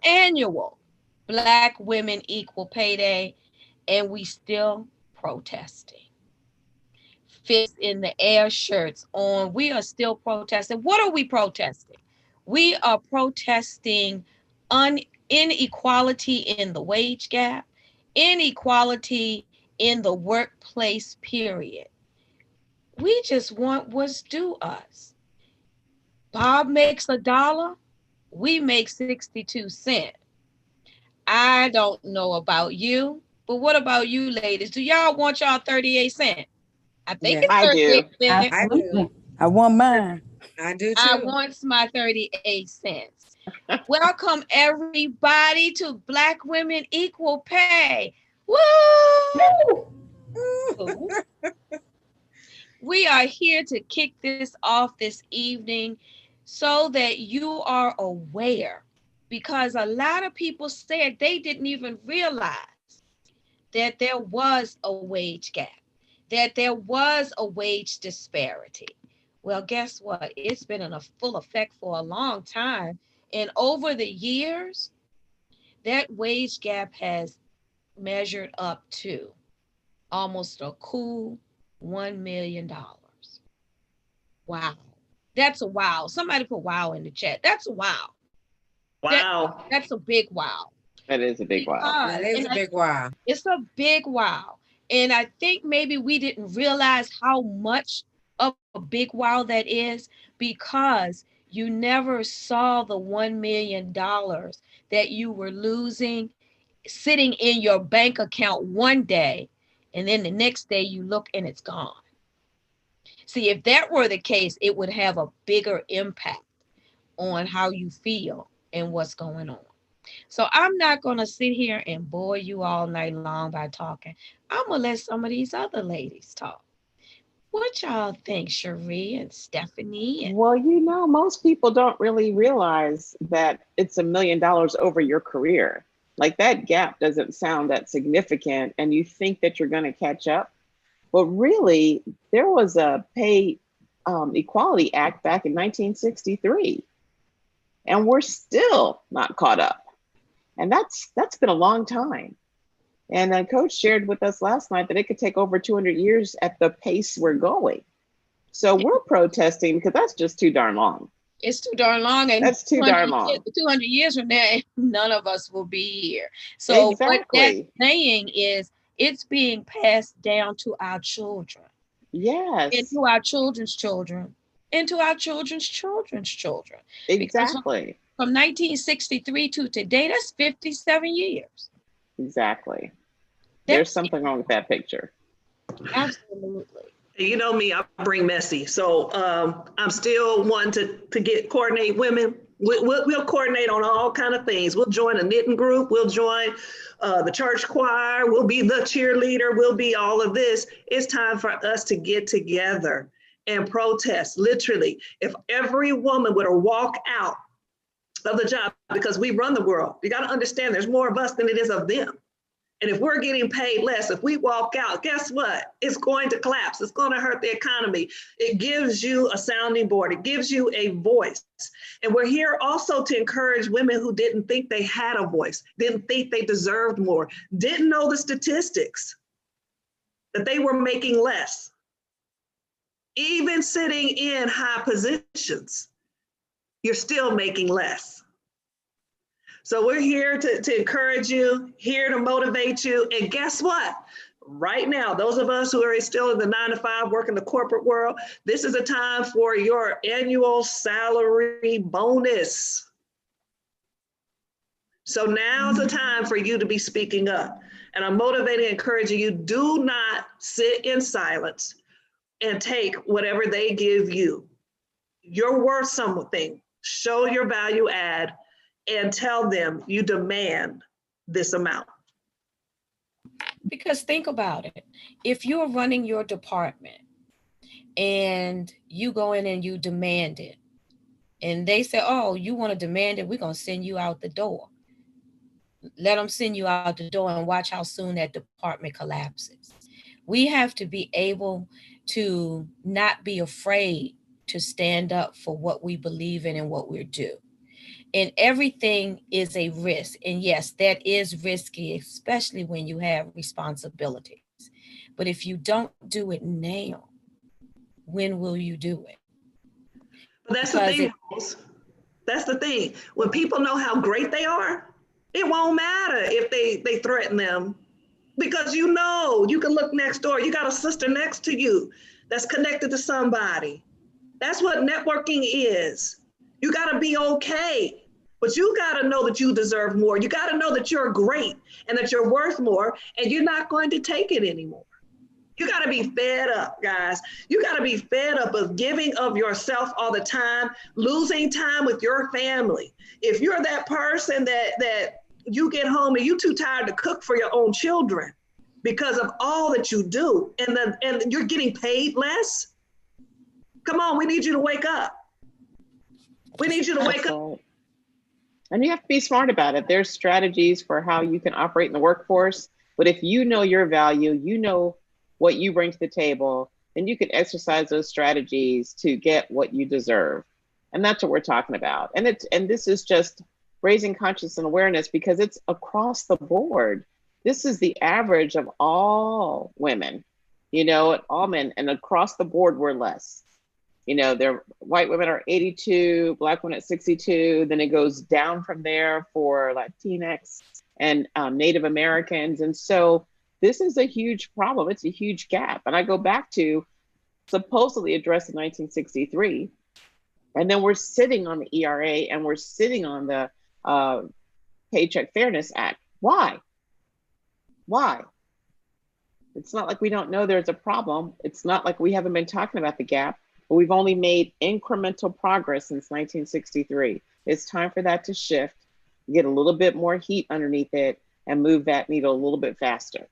annual Black Women Equal Pay Day, and we still protesting. Fists in the air, shirts on. We are still protesting. What are we protesting? We are protesting inequality in the wage gap, inequality in the workplace, period. We just want what's due us. Bob makes $1, we make 62 cents. I don't know about you, but what about you ladies? Do y'all want y'all 38 cents? I think it's I Yes, do. 38 cents. I do. Absolutely. I want mine. I do I too. want my 38 cents. Welcome everybody to Black Women Equal Pay. Woo! We are here to kick this off this evening so that you are aware, because a lot of people said they didn't even realize that there was a wage gap, that there was a wage disparity. Well, guess what? It's been in a full effect for a long time. And over the years, that wage gap has measured up to almost a cool $1 million. Wow. That's a wow. Somebody put wow in the chat. That's a wow. That Wow. that's a big wow. That is a big wow. That is And a big wow. it's a big wow. And I think maybe we didn't realize how much of a big wow that is, because you never saw the $1 million that you were losing sitting in your bank account one day, and then the next day you look and it's gone. See, if that were the case, it would have a bigger impact on how you feel and what's going on. So I'm not going to sit here and bore you all night long by talking. I'm going to let some of these other ladies talk. What y'all think, Cherie and Stephanie? And Well, most people don't really realize that it's $1 million over your career. Like that gap doesn't sound that significant, and you think that you're going to catch up. But really, there was a Pay Equality Act back in 1963, and we're still not caught up. And that's been a long time. And then Coach shared with us last night that it could take over 200 years at the pace we're going. So we're protesting because that's just too darn long. it's too darn long, and That's too darn long. 200 years from now, none of us will be here. So what that's Exactly. saying is it's being passed down to our children, Yes, into our children's children, into our children's children's children. Because exactly. from 1963 to today, that's 57 years. Exactly. There's That's something wrong with that picture. absolutely. You know me, I bring messy. So I'm still wanting to get coordinate women. We'll coordinate on all kind of things. We'll join a knitting group. We'll join the church choir. We'll be the cheerleader. We'll be all of this. It's time for us to get together and protest. Literally, if every woman were to walk out of the job, because we run the world, you got to understand there's more of us than it is of them. And if we're getting paid less, if we walk out, guess what? It's going to collapse. It's going to hurt the economy. It gives you a sounding board. It gives you a voice. And we're here also to encourage women who didn't think they had a voice, didn't think they deserved more, didn't know the statistics, that they were making less, even sitting in high positions, you're still making less. So we're here to encourage you, here to motivate you. And guess what? Right now, those of us who are still in the 9 to 5, work in the corporate world, this is a time for your annual salary bonus. So now's the time for you to be speaking up. And I'm motivating and encouraging you, do not sit in silence and take whatever they give you. You're worth something. Show your value add and tell them you demand this amount. Because think about it. If you're running your department and you go in and you demand it, and they say, oh, you want to demand it, we're going to send you out the door. Let them send you out the door and watch how soon that department collapses. We have to be able to not be afraid to stand up for what we believe in and what we're due. And everything is a risk. And yes, that is risky, especially when you have responsibilities. But if you don't do it now, when will you do it? But that's the Because thing, Rose. That's the thing. When people know how great they are, it won't matter if they threaten them, because you know you can look next door. You got a sister next to you that's connected to somebody. That's what networking is. You got to be okay, but you got to know that you deserve more. You got to know that you're great and that you're worth more, and you're not going to take it anymore. You got to be fed up, guys. You got to be fed up of giving of yourself all the time, losing time with your family. If you're that person that you get home and you're too tired to cook for your own children because of all that you do, and you're getting paid less, come on, we need you to wake up. We need you to wake up. And you have to be smart about it. There's strategies for how you can operate in the workforce, but if you know your value, you know what you bring to the table, then you can exercise those strategies to get what you deserve. And that's what we're talking about. And this is just raising consciousness and awareness, because it's across the board. This is the average of all women, all men, and across the board we're less. White women are 82, Black women at 62, then it goes down from there for Latinx and Native Americans. And so this is a huge problem. It's a huge gap. And I go back to supposedly addressed in 1963. And then we're sitting on the ERA and we're sitting on the Paycheck Fairness Act. Why? It's not like we don't know there's a problem. It's not like we haven't been talking about the gap, but we've only made incremental progress since 1963. It's time for that to shift, get a little bit more heat underneath it, and move that needle a little bit faster.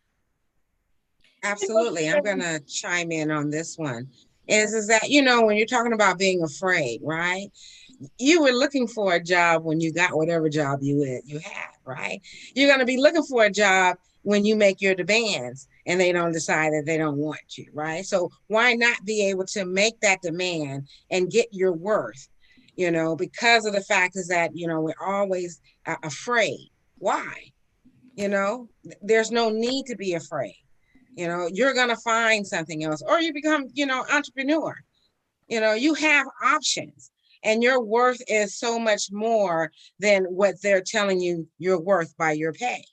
Absolutely. I'm going to chime in on this one. Is that, when you're talking about being afraid, right? You were looking for a job when you got whatever job you had, right? You're going to be looking for a job when you make your demands and they don't decide that they don't want you, right? So why not be able to make that demand and get your worth, because of the fact is that, we're always afraid. Why? There's no need to be afraid. You're going to find something else, or you become, entrepreneur. You have options, and your worth is so much more than what they're telling you you're worth by your pay.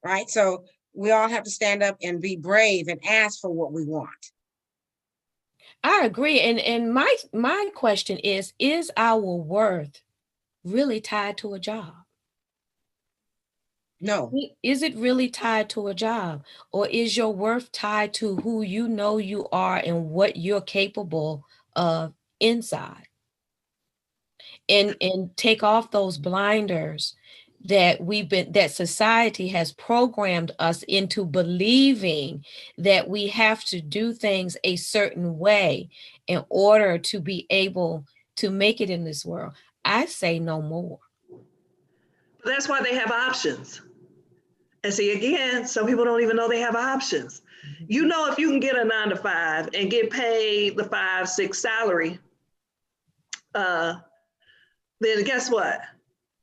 Right? So we all have to stand up and be brave and ask for what we want. I agree. And my question is our worth really tied to a job? No. Is it really tied to a job, or is your worth tied to who you know you are and what you're capable of inside? And take off those blinders that society has programmed us into believing that we have to do things a certain way in order to be able to make it in this world. I say no more. That's why they have options. And see, again, some people don't even know they have options. If you can get a 9 to 5 and get paid the 5-6 salary, then guess what?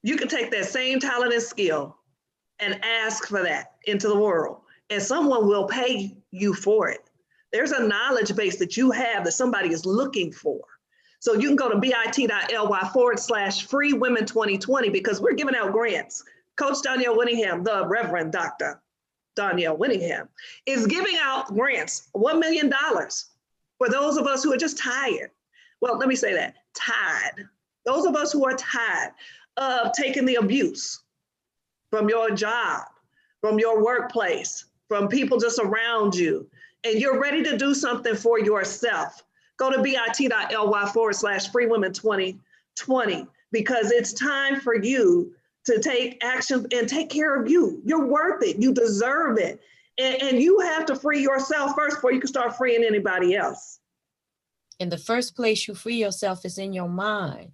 You can take that same talent and skill and ask for that into the world, and someone will pay you for it. There's a knowledge base that you have that somebody is looking for. So you can go to bit.ly/free women 2020, because we're giving out grants. Coach Donyell Winningham, the Reverend Dr. Donyell Winningham, is giving out grants, $1 million for those of us who are just tired. Well, let me say that, tired. Those of us who are tired of taking the abuse from your job, from your workplace, from people just around you, and you're ready to do something for yourself. Go to bit.ly/free women 2020, because it's time for you to take action and take care of you. You're worth it. You deserve it. And you have to free yourself first before you can start freeing anybody else. In the first place, you free yourself is in your mind.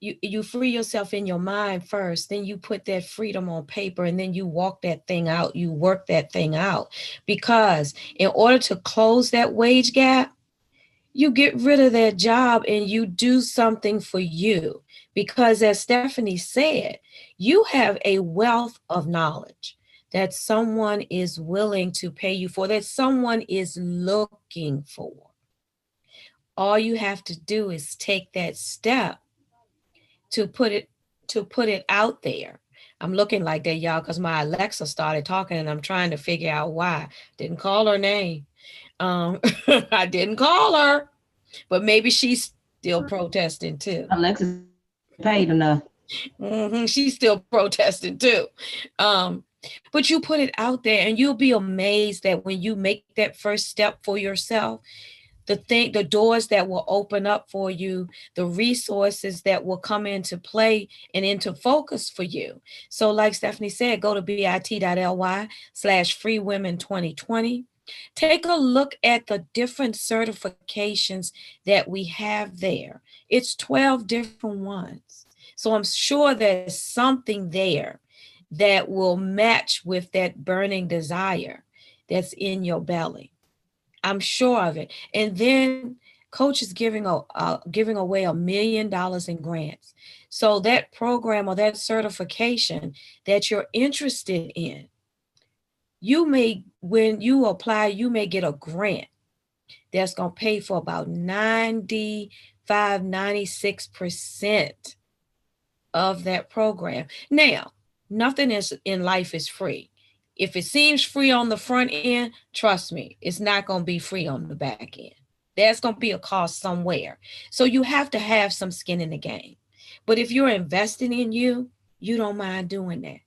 You free yourself in your mind first, then you put that freedom on paper, and then you walk that thing out, you work that thing out. Because in order to close that wage gap, you get rid of that job and you do something for you. Because as Stephanie said, you have a wealth of knowledge that someone is willing to pay you for, that someone is looking for. All you have to do is take that step to put it out there. I'm looking like that, y'all, because my Alexa started talking and I'm trying to figure out why. Didn't call her name. I didn't call her, but maybe she's still protesting too. Alexa's paid enough. She's still protesting too. But you put it out there and you'll be amazed that when you make that first step for yourself, the doors that will open up for you, the resources that will come into play and into focus for you. So like Stephanie said, go to bit.ly/freewomen2020. Take a look at the different certifications that we have there. It's 12 different ones. So I'm sure there's something there that will match with that burning desire that's in your belly. I'm sure of it. And then Coach is giving away $1 million in grants. So that program or that certification that you're interested in, when you apply, you may get a grant that's going to pay for about 96% of that program. Now, nothing in life is free. If it seems free on the front end, trust me, it's not going to be free on the back end. There's going to be a cost somewhere. So you have to have some skin in the game. But if you're investing in you, you don't mind doing that.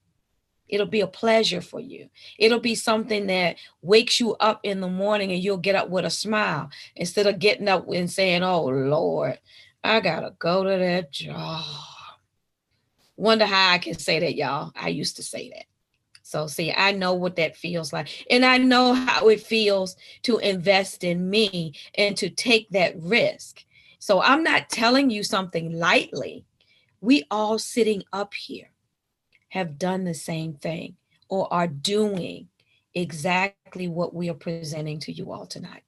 It'll be a pleasure for you. It'll be something that wakes you up in the morning and you'll get up with a smile instead of getting up and saying, oh, Lord, I got to go to that job. Wonder how I can say that, y'all. I used to say that. So see, I know what that feels like. And I know how it feels to invest in me and to take that risk. So I'm not telling you something lightly. We all sitting up here have done the same thing or are doing exactly what we are presenting to you all tonight.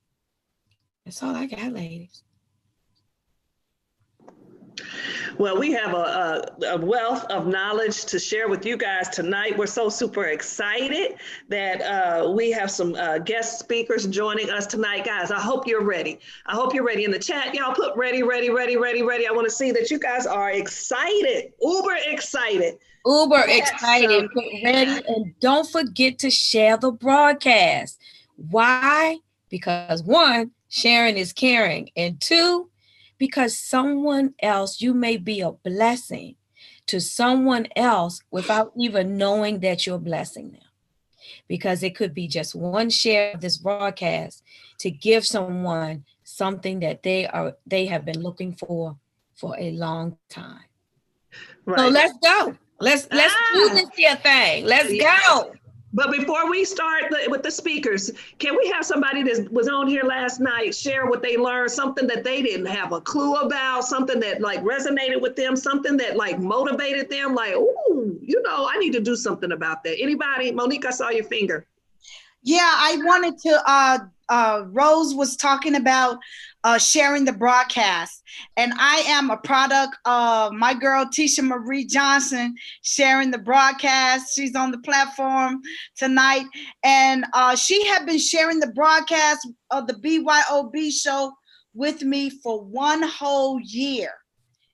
That's all I got, ladies. Well, we have a wealth of knowledge to share with you guys tonight. We're so super excited that we have some guest speakers joining us tonight. Guys, I hope you're ready. I hope you're ready. In the chat, y'all put ready, ready, ready, ready, ready. I want to see that you guys are excited, uber excited. Uber excited, put ready, and don't forget to share the broadcast. Why? Because one, sharing is caring, and two, because someone else, you may be a blessing to someone else without even knowing that you're blessing them. Because it could be just one share of this broadcast to give someone something that they have been looking for a long time. Right. So let's go. Let's do this here thing. Let's go. But before we start with the speakers, can we have somebody that was on here last night share what they learned, something that they didn't have a clue about, something that like resonated with them, something that like motivated them, like, ooh, you know, I need to do something about that. Anybody? Monique, I saw your finger. Yeah, I wanted to, Rose was talking about sharing the broadcast. And I am a product of my girl, Tisha Marie Johnson, sharing the broadcast. She's on the platform tonight. And she had been sharing the broadcast of the BYOB show with me for 1 whole year.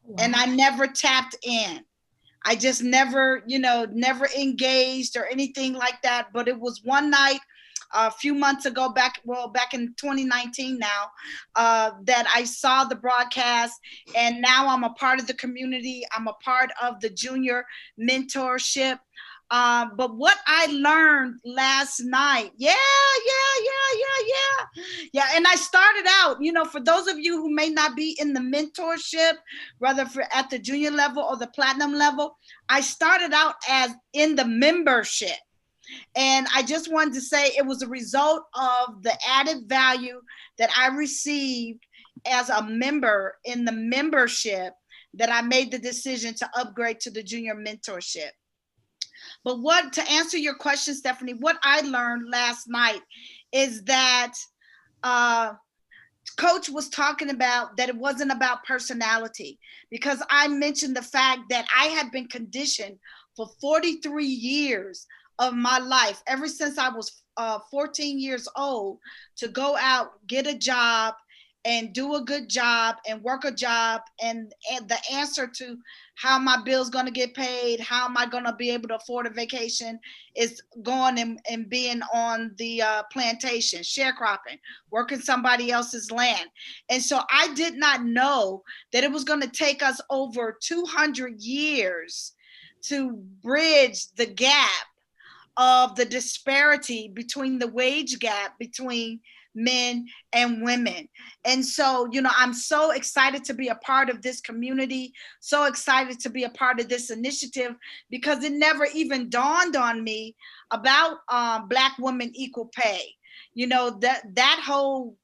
Wow. And I never tapped in. I just never engaged or anything like that. But it was one night a few months ago, back in 2019 now, that I saw the broadcast, and now I'm a part of the community. I'm a part of the junior mentorship. But what I learned last night, yeah. And I started out, for those of you who may not be in the mentorship, whether at the junior level or the platinum level, I started out as in the membership. And I just wanted to say it was a result of the added value that I received as a member in the membership that I made the decision to upgrade to the junior mentorship. But to answer your question, Stephanie, what I learned last night is that Coach was talking about that it wasn't about personality, because I mentioned the fact that I had been conditioned for 43 years of my life, ever since I was 14 years old, to go out, get a job, and do a good job and work a job. And the answer to how my bill's going to get paid, how am I going to be able to afford a vacation, is going and being on the plantation, sharecropping, working somebody else's land. And so I did not know that it was going to take us over 200 years to bridge the gap of the disparity between the wage gap between men and women. And so, I'm so excited to be a part of this community, so excited to be a part of this initiative, because it never even dawned on me about Black women equal pay. That whole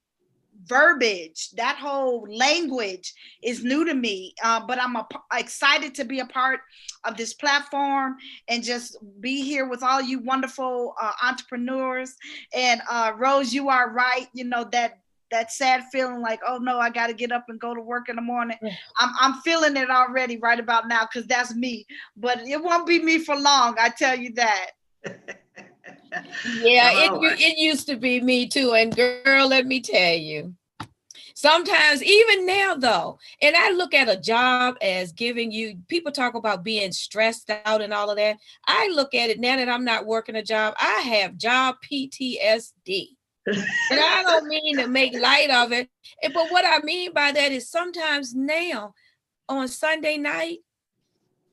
verbiage, that whole language is new to me, but I'm excited to be a part of this platform and just be here with all you wonderful entrepreneurs. And Rose, you are right. That sad feeling like, oh no, I got to get up and go to work in the morning. I'm feeling it already right about now, because that's me. But it won't be me for long, I tell you that. Yeah, it used to be me too. And girl, let me tell you, sometimes even now though, and I look at a job as giving you, people talk about being stressed out and all of that. I look at it now that I'm not working a job, I have job PTSD. And I don't mean to make light of it, but what I mean by that is sometimes now on Sunday night,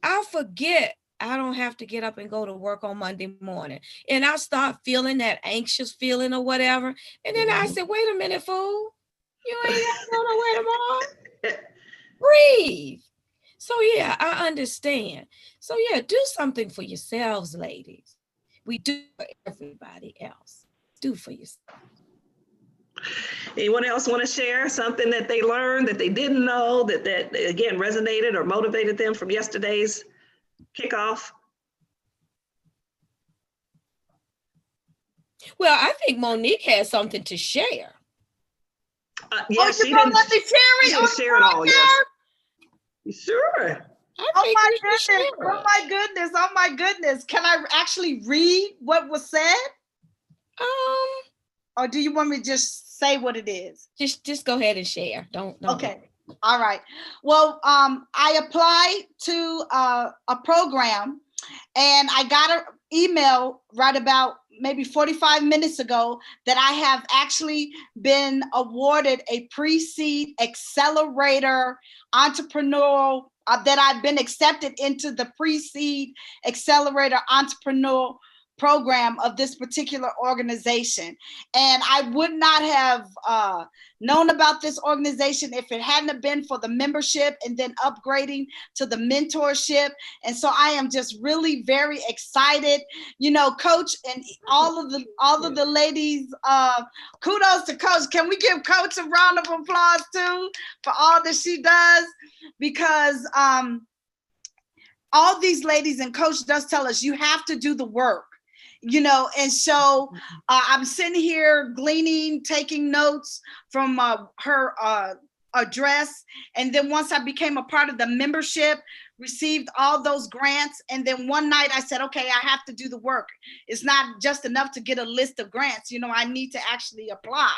I'll forget I don't have to get up and go to work on Monday morning. And I'll start feeling that anxious feeling or whatever. And then I said, wait a minute, fool. You ain't got to go nowhere tomorrow. Breathe. So yeah, I understand. So yeah, do something for yourselves, ladies. We do for everybody else. Do for yourself. Anyone else want to share something that they learned, that they didn't know, that again resonated or motivated them from yesterday's kickoff? Well, I think Monique has something to share. Yeah, she didn't let me share it all. Yes. Sure. Oh my goodness. Can I actually read what was said? Or do you want me to just say what it is? Just go ahead and share. Don't. Okay. All right. Well, I applied to a program, and I got an email right about maybe 45 minutes ago that I have actually been awarded a Pre-Seed Accelerator entrepreneurial, that I've been accepted into the Pre-Seed Accelerator Entrepreneurial program of this particular organization. And I would not have known about this organization if it hadn't been for the membership and then upgrading to the mentorship. And so I am just really very excited, Coach, and all of the ladies, kudos to Coach. Can we give Coach a round of applause too for all that she does? Because all these ladies, and Coach does tell us, you have to do the work. And so I'm sitting here gleaning, taking notes from her address. And then once I became a part of the membership, received all those grants. And then one night I said, okay, I have to do the work. It's not just enough to get a list of grants. I need to actually apply,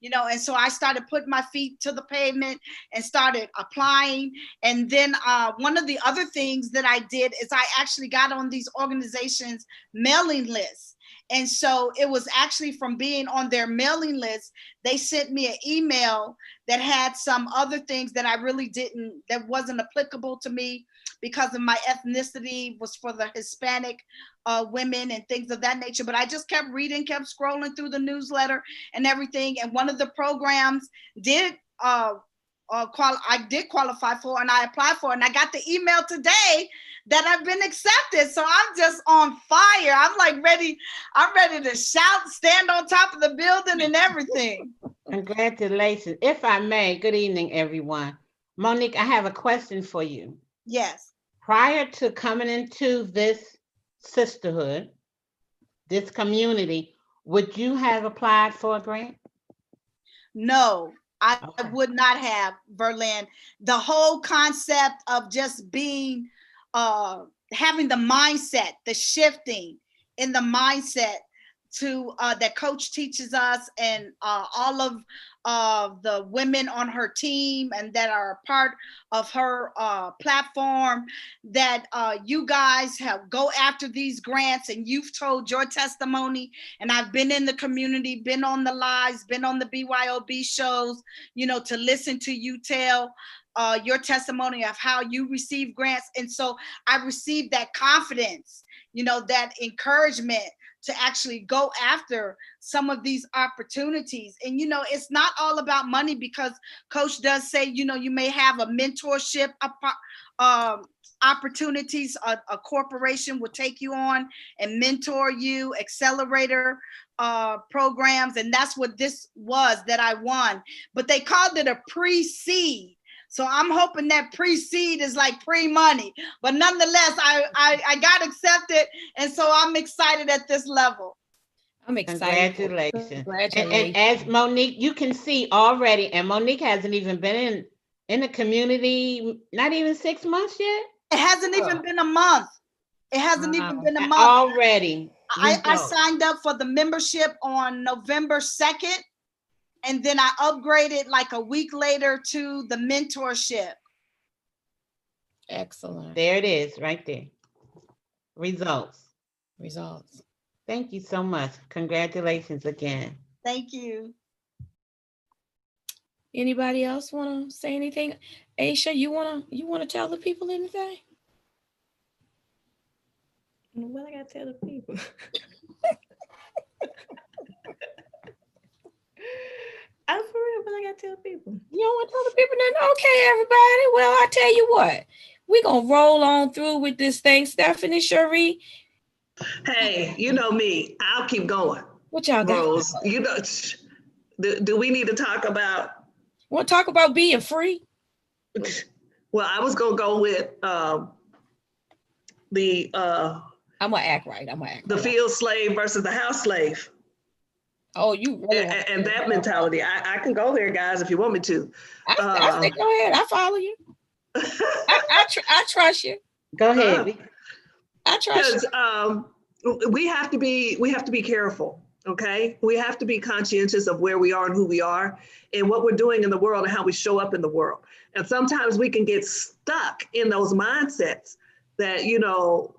and so I started putting my feet to the pavement and started applying. And then one of the other things that I did is I actually got on these organizations' mailing lists. And so it was actually from being on their mailing list, they sent me an email that had some other things that I really that wasn't applicable to me because of my ethnicity, was for the Hispanic women and things of that nature. But I just kept reading, kept scrolling through the newsletter and everything. And one of the programs I did qualify for, and I applied for, and I got the email today that I've been accepted. So I'm just on fire. I'm like ready. I'm ready to shout, stand on top of the building and everything. Congratulations. If I may, good evening, everyone. Monique, I have a question for you. Yes. Prior to coming into this sisterhood, this community, would you have applied for a grant? No, I Okay. would not have, Verlin. The whole concept of just being, having the mindset, the shifting in the mindset to that coach teaches us, and all of the women on her team and that are a part of her platform, that you guys have go after these grants, and you've told your testimony, and I've been in the community, been on the lives, been on the BYOB shows, you know, to listen to you tell your testimony of how you receive grants. And so I received that confidence, you know, that encouragement to actually go after some of these opportunities. And, you know, it's not all about money, because Coach does say, you know, you may have a mentorship opportunities, a corporation will take you on and mentor you, accelerator programs. And that's what this was that I won. But they called it a pre-seed. So I'm hoping that pre-seed is like pre-money, but nonetheless, I got accepted, and so I'm excited at this level. I'm excited. Congratulations. Congratulations. And as Monique, you can see already, and Monique hasn't even been in the community, not even 6 months yet. It hasn't even been a month. It hasn't even been a month. Already. I signed up for the membership on November 2nd. And then I upgraded like a week later to the mentorship. Excellent. There it is, right there. Results. Thank you so much. Congratulations again. Thank you. Anybody else want to say anything? Aisha, you wanna tell the people anything? What I gotta tell the people? I'm for real, but I gotta tell people. You don't want to tell the people nothing? Okay, everybody. Well, I tell you what, we're gonna roll on through with this thing. Stephanie, Cherie. Hey, you know me. I'll keep going. What y'all got? Rose, you know, do we need to talk about? Want to talk about being free? Well, I was gonna go with the I'm gonna act right. The field slave versus the house slave. Oh, you really and that mentality. I can go there, guys, if you want me to. I say go ahead. I follow you. I trust you. Go ahead. I trust you. We have to be careful. Okay, we have to be conscientious of where we are and who we are and what we're doing in the world and how we show up in the world. And sometimes we can get stuck in those mindsets that, you know,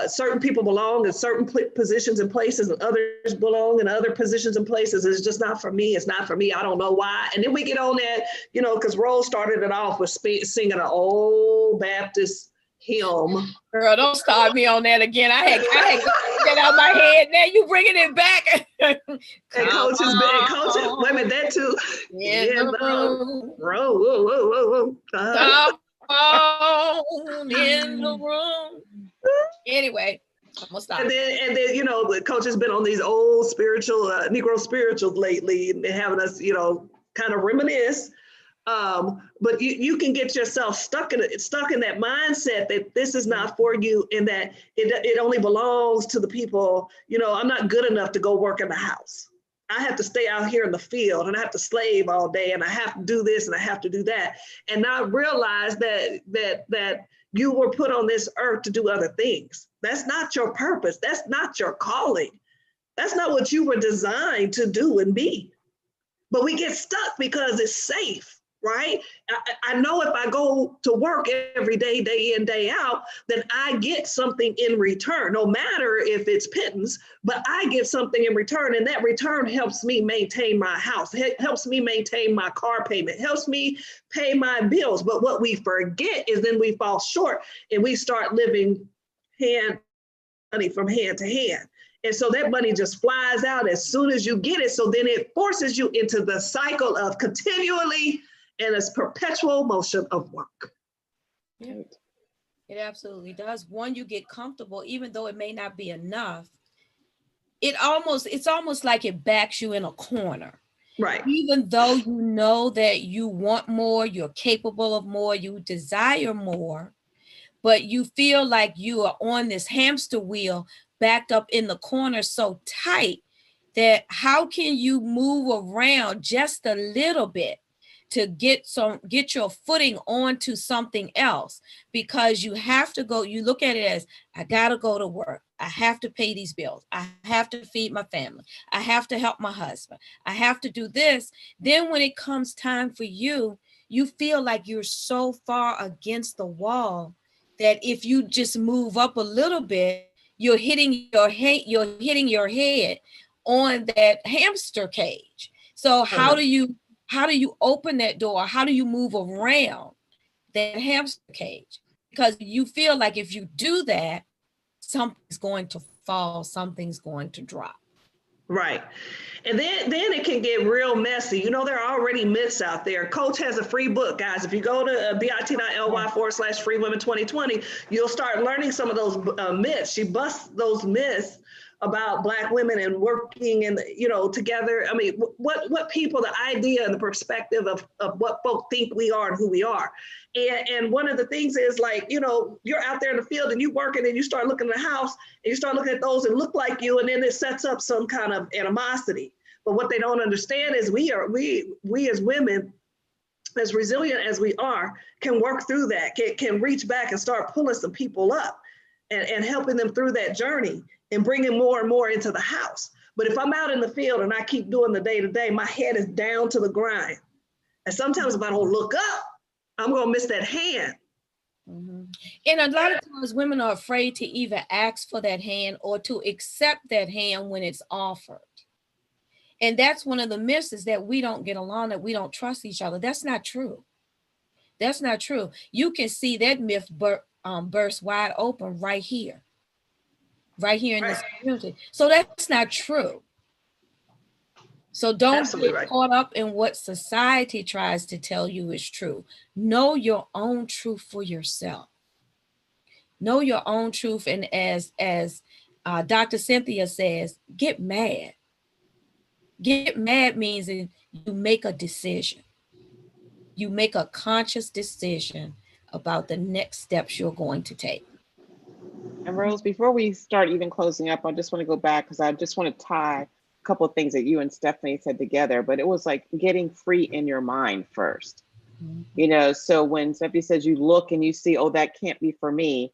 certain people belong in certain positions and places, and others belong in other positions and places. It's just not for me. It's not for me. I don't know why. And then we get on that, you know, because Rose started it off with singing an old Baptist hymn. Girl, don't start me on that again. I had that out my head. Now you bringing it back. And coaches, wait a minute, that too. Whoa. In the room. Anyway, I'm gonna stop. And then, you know, the coach has been on these old spiritual, Negro spirituals lately, and having us, you know, kind of reminisce. But you can get yourself stuck in that mindset that this is not for you, and that it only belongs to the people. You know, I'm not good enough to go work in the house. I have to stay out here in the field, and I have to slave all day, and I have to do this, and I have to do that, and not realize that you were put on this earth to do other things. That's not your purpose. That's not your calling. That's not what you were designed to do and be. But we get stuck because it's safe, right? I know if I go to work every day, day in, day out, then I get something in return, no matter if it's pittance, but I get something in return, and that return helps me maintain my house, helps me maintain my car payment, helps me pay my bills. But what we forget is then we fall short and we start living money from hand to hand. And so that money just flies out as soon as you get it. So then it forces you into the cycle of continually and it's perpetual motion of work. Yeah, it absolutely does. One, you get comfortable, even though it may not be enough. It's almost like it backs you in a corner. Right. Even though you know that you want more, you're capable of more, you desire more, but you feel like you are on this hamster wheel backed up in the corner so tight that how can you move around just a little bit to get your footing onto something else, because you have to go, you look at it as, I gotta go to work, I have to pay these bills, I have to feed my family, I have to help my husband, I have to do this. Then when it comes time for you, you feel like you're so far against the wall that if you just move up a little bit, you're hitting your head on that hamster cage. So how do you open that door? How do you move around that hamster cage? Because you feel like if you do that, something's going to fall, something's going to drop. Right. And then it can get real messy. You know, there are already myths out there. Coach has a free book, guys. If you go to bit.ly/free women 2020, you'll start learning some of those myths. She busts those myths about Black women and working and, you know, together. I mean, what people, the idea and the perspective of what folk think we are and who we are. And one of the things is, like, you know, you're out there in the field and you working and you start looking at the house and you start looking at those that look like you, and then it sets up some kind of animosity. But what they don't understand is we as women, as resilient as we are, can work through that, can reach back and start pulling some people up and helping them through that journey and bringing more and more into the house. But if I'm out in the field and I keep doing the day-to-day, my head is down to the grind. And sometimes if I don't look up, I'm gonna miss that hand. Mm-hmm. And a lot of times women are afraid to even ask for that hand or to accept that hand when it's offered. And that's one of the myths, is that we don't get along, that we don't trust each other. That's not true. That's not true. You can see that myth burst wide open right here in this community. So that's not true. So don't get caught up in what society tries to tell you is true. Know your own truth for yourself. Know your own truth. And as Dr. Cynthia says, get mad. Get mad means that you make a decision. You make a conscious decision about the next steps you're going to take. And Rose, before we start even closing up, I just want to go back, because I just want to tie a couple of things that you and Stephanie said together, but it was like getting free in your mind first. Mm-hmm. You know, so when Stephanie says you look and you see, oh, that can't be for me,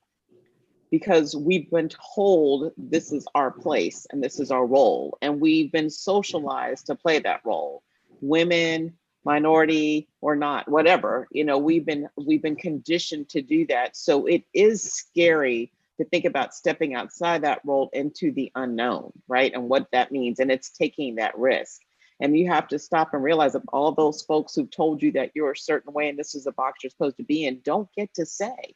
because we've been told this is our place and this is our role, and we've been socialized to play that role. Women, minority or not, whatever, you know, we've been conditioned to do that. So it is scary to think about stepping outside that role into the unknown, right? And what that means. And it's taking that risk. And you have to stop and realize that all those folks who've told you that you're a certain way and this is the box you're supposed to be in don't get to say.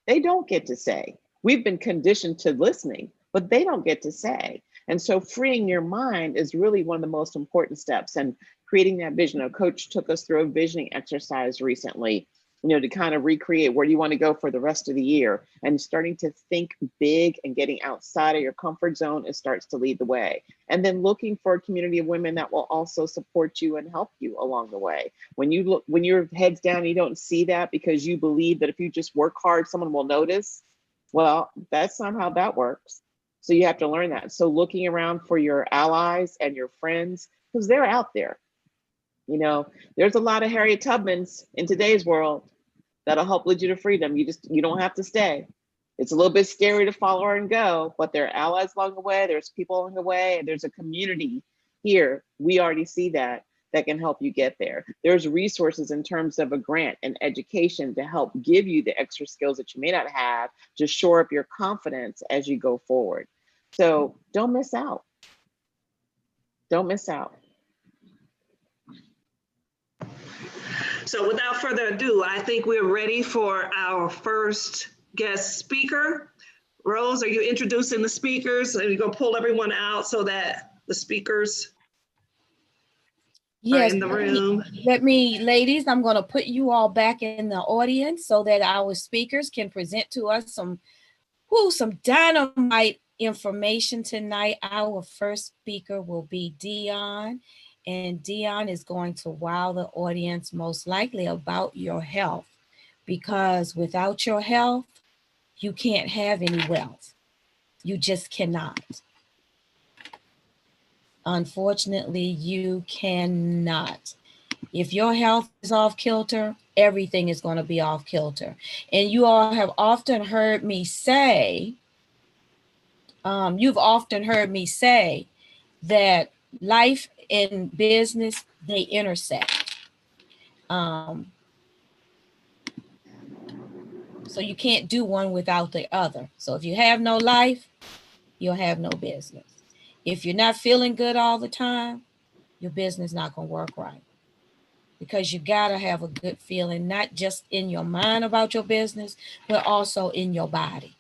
They don't get to say. We've been conditioned to listening, but they don't get to say. And so freeing your mind is really one of the most important steps, and creating that vision. A coach took us through a visioning exercise recently, you know, to kind of recreate where do you want to go for the rest of the year, and starting to think big and getting outside of your comfort zone, it starts to lead the way. And then looking for a community of women that will also support you and help you along the way. When you look, when your head's down, you don't see that because you believe that if you just work hard, someone will notice. Well, that's not how that works. So you have to learn that. So looking around for your allies and your friends, because they're out there. You know, there's a lot of Harriet Tubmans in today's world that'll help lead you to freedom. You don't have to stay. It's a little bit scary to follow her and go, but there are allies along the way. There's people along the way. And there's a community here. We already see that can help you get there. There's resources in terms of a grant and education to help give you the extra skills that you may not have, to shore up your confidence as you go forward. So don't miss out. Don't miss out. So without further ado, I think we're ready for our first guest speaker. Rose, are you introducing the speakers? Are you going to pull everyone out so that the speakers are in the room? Let me, ladies, I'm going to put you all back in the audience so that our speakers can present to us some dynamite information tonight. Our first speaker will be Dion. And Dion is going to wow the audience most likely about your health, because without your health, you can't have any wealth. You just cannot. Unfortunately, you cannot. If your health is off kilter, everything is going to be off kilter. And you all have often heard me say, that life and business, they intersect. So you can't do one without the other. So if you have no life, you'll have no business. If you're not feeling good all the time, your business is not going to work right. Because you got to have a good feeling, not just in your mind about your business, but also in your body.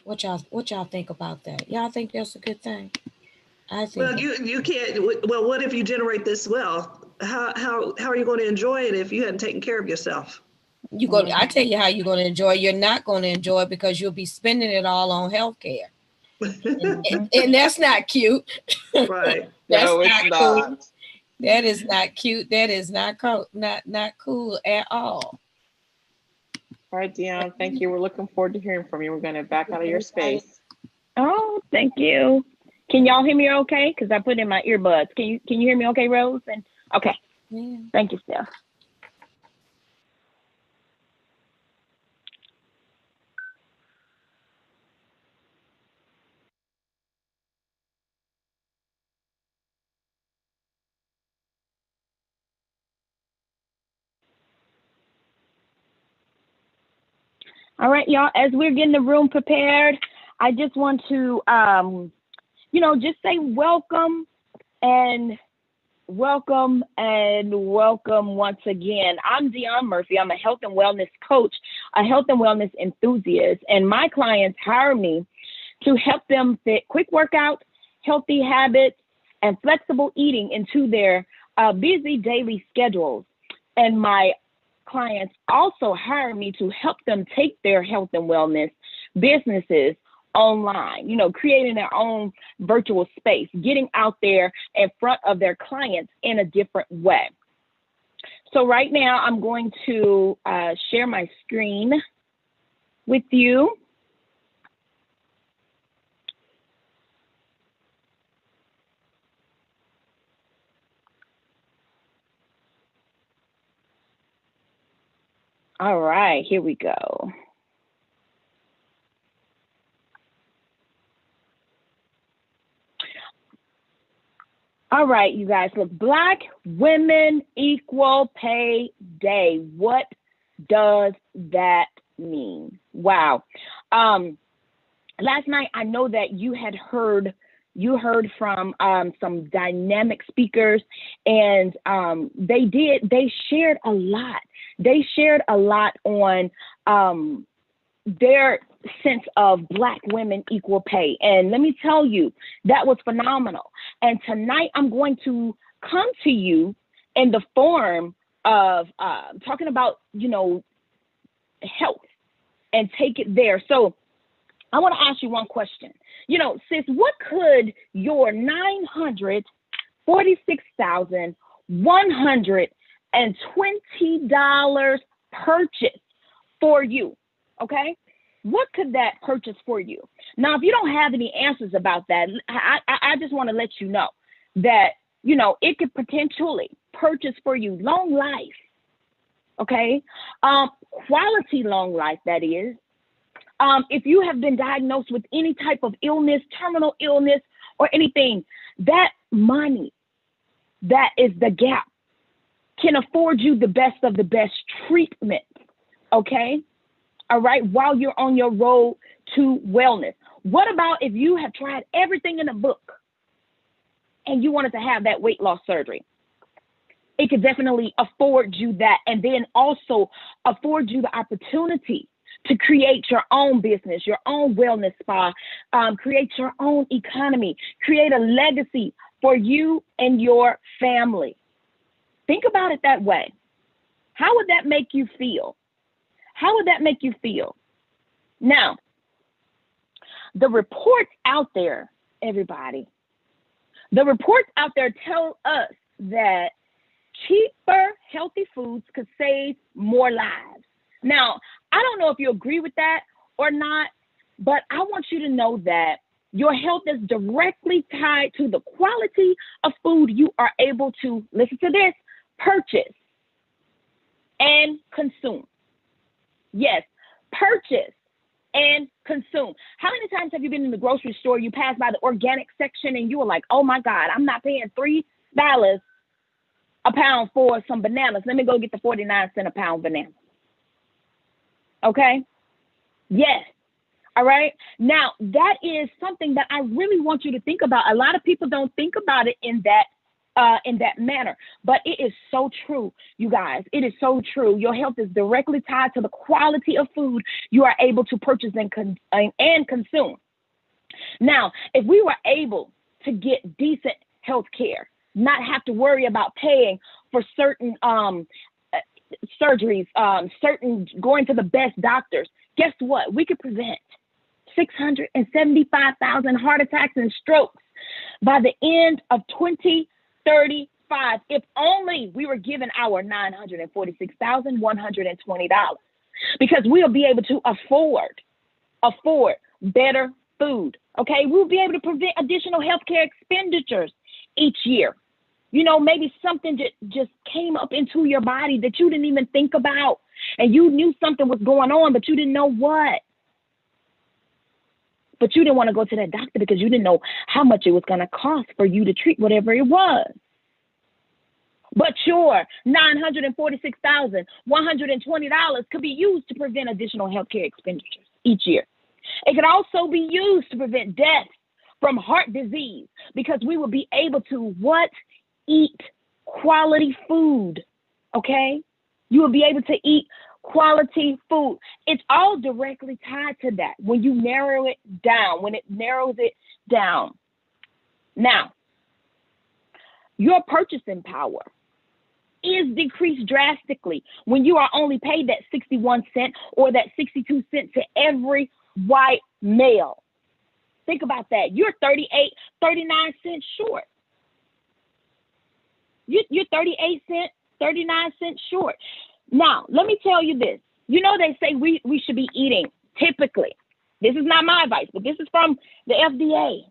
What y'all think about that? Y'all think that's a good thing? I think. Well, you can't. Well, what if you generate this well? How are you going to enjoy it if you hadn't taken care of yourself? I tell you how you're going to enjoy it. You're not going to enjoy it because you'll be spending it all on healthcare. and that's not cute. Right. That's No, it's not cool. not. That is not cute. That is not cool at all. All right, Dion, thank you. We're looking forward to hearing from you. We're going to back out of your space. Oh, thank you. Can y'all hear me okay? Because I put in my earbuds. Can you hear me okay, Rose? And okay. Yeah. Thank you, Steph. All right, y'all, as we're getting the room prepared, I just want to, just say welcome and welcome once again. I'm Dion Murphy. I'm a health and wellness coach, a health and wellness enthusiast, and my clients hire me to help them fit quick workouts, healthy habits, and flexible eating into their busy daily schedules. And my clients also hire me to help them take their health and wellness businesses online, creating their own virtual space, getting out there in front of their clients in a different way. So right now I'm going to share my screen with you. All right, here we go. All right, you guys, look, Black Women Equal Pay Day. What does that mean? Wow. Last night, I know that you heard from some dynamic speakers, and they shared a lot. They shared a lot on their sense of Black women equal pay. And let me tell you, that was phenomenal. And tonight I'm going to come to you in the form of talking about, health and take it there. So I want to ask you one question. Sis, what could your $946,120 purchase for you? Okay? What could that purchase for you? Now, if you don't have any answers about that, I just want to let you know that, it could potentially purchase for you long life. Okay? Quality long life, that is. If you have been diagnosed with any type of illness, terminal illness, or anything, that money, that is the gap, can afford you the best of the best treatment, okay? All right, while you're on your road to wellness. What about if you have tried everything in the book and you wanted to have that weight loss surgery? It could definitely afford you that, and then also afford you the opportunity to create your own business, your own wellness spa, create your own economy, create a legacy for you and your family. Think about it that way. How would that make you feel? How would that make you feel? Now, the reports out there, everybody, the reports out there tell us that cheaper, healthy foods could save more lives. Now, I don't know if you agree with that or not, but I want you to know that Your health is directly tied to the quality of food you are able to, listen to this, purchase and consume. Yes, purchase and consume. How many times have you been in the grocery store, you pass by the organic section and you were like, oh my God, I'm not paying $3 a pound for some bananas. Let me go get the 49-cent a pound banana. Okay? Yes. All right. Now, that is something that I really want you to think about. A lot of people don't think about it in that manner, but it is so true, you guys. It is so true. Your health is directly tied to the quality of food you are able to purchase and consume. Now, if we were able to get decent health care, not have to worry about paying for certain surgeries, certain going to the best doctors, guess what? We could prevent 675,000 heart attacks and strokes by the end of 2035 if only we were given our $946,120, because we'll be able to afford better food. Okay, we'll be able to prevent additional healthcare expenditures each year. You know, maybe something just came up into your body that you didn't even think about, and you knew something was going on, but you didn't know what. But you didn't want to go to that doctor because you didn't know how much it was going to cost for you to treat whatever it was. But your $946,120 could be used to prevent additional healthcare expenditures each year. It could also be used to prevent death from heart disease, because we will be able to eat quality food. Okay? You will be able to eat quality food. It's all directly tied to that when you narrow it down, when it narrows it down. Now, your purchasing power is decreased drastically when you are only paid that 61 cent or that 62 cent to every white male. Think about that. You're 39 cents short. You're 38 cents, 39 cents short. Now, let me tell you this. You know, they say we should be eating typically. This is not my advice, but this is from the FDA.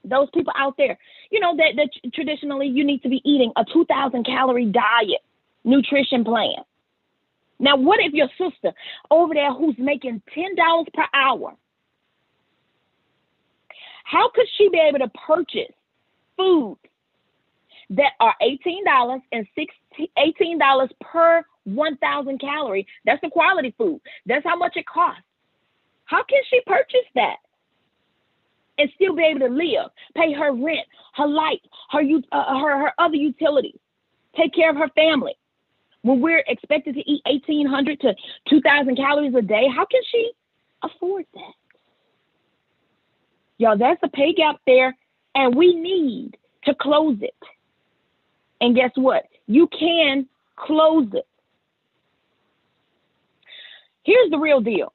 Those people out there, you know, that traditionally you need to be eating a 2,000 calorie diet nutrition plan. Now, what if your sister over there who's making $10 per hour, how could she be able to purchase food that are $18 per 1,000 calorie? That's the quality food. That's how much it costs. How can she purchase that and still be able to live, pay her rent, her light, her other utilities, take care of her family? When we're expected to eat 1,800 to 2,000 calories a day, how can she afford that? Y'all, that's a pay gap there, and we need to close it. And guess what? You can close it. Here's the real deal.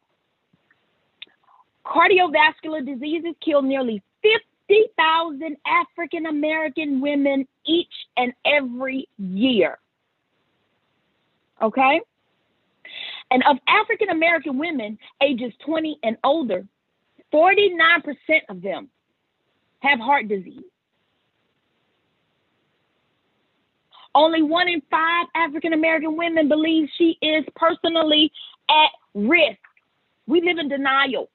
Cardiovascular diseases kill nearly 50,000 African American women each and every year. Okay? And of African American women ages 20 and older, 49% of them have heart disease. Only 1 in 5 African American women believe she is personally at risk. We live in denial.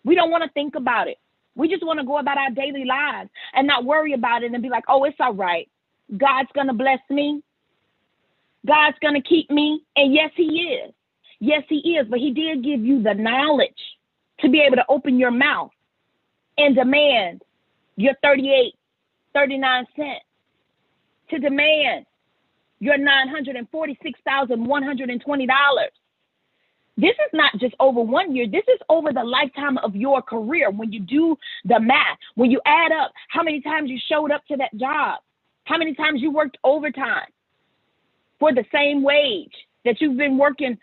We don't want to think about it. We just want to go about our daily lives and not worry about it and be like, oh, it's all right. God's going to bless me. God's going to keep me. And yes, he is. Yes, he is. But he did give you the knowledge to be able to open your mouth and demand your 39 cents, to demand your $946,120. This is not just over 1 year. This is over the lifetime of your career. When you do the math, when you add up how many times you showed up to that job, how many times you worked overtime for the same wage that you've been working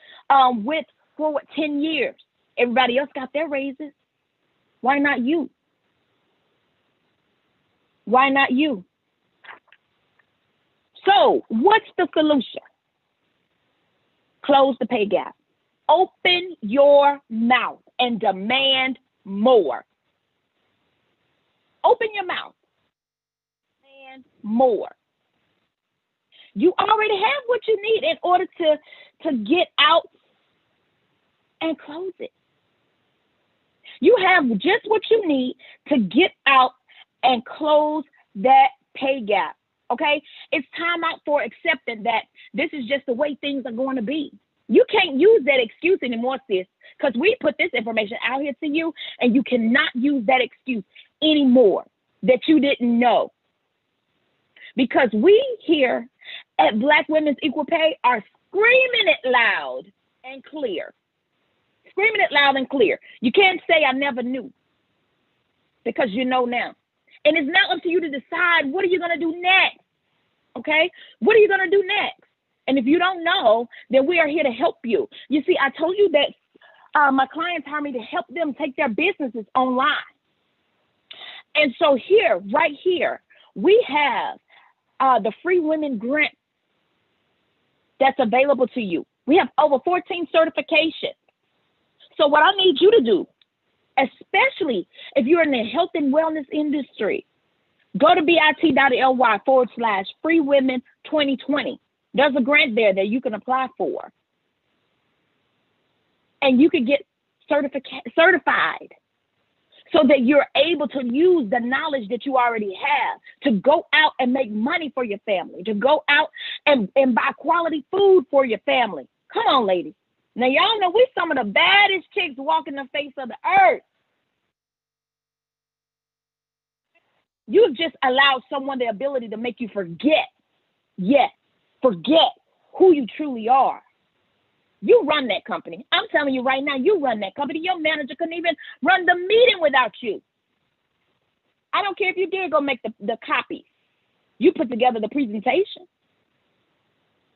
with for 10 years. Everybody else got their raises. Why not you? Why not you? So what's the solution? Close the pay gap. Open your mouth and demand more. Open your mouth. And more. You already have what you need in order to get out and close it. You have just what you need to get out and close that pay gap. Okay? It's time out for accepting that this is just the way things are going to be. You can't use that excuse anymore, sis, because we put this information out here to you, and you cannot use that excuse anymore that you didn't know. Because we here at Black Women's Equal Pay are screaming it loud and clear. Screaming it loud and clear. You can't say I never knew, because you know now. And it's now up to you to decide, what are you going to do next? Okay? What are you going to do next? And if you don't know, then we are here to help you. You see, I told you that my clients hire me to help them take their businesses online. And so here, right here, we have the Free Women Grant that's available to you. We have over 14 certifications. So what I need you to do, especially if you're in the health and wellness industry, go to bit.ly/Free Women 2020. There's a grant there that you can apply for. And you can get certified so that you're able to use the knowledge that you already have to go out and make money for your family, to go out and buy quality food for your family. Come on, ladies. Now, y'all know we're some of the baddest chicks walking the face of the earth. You've just allowed someone the ability to make you forget. Yes, forget who you truly are. You run that company. I'm telling you right now, you run that company. Your manager couldn't even run the meeting without you. I don't care if you did go make the copy. You put together the presentation.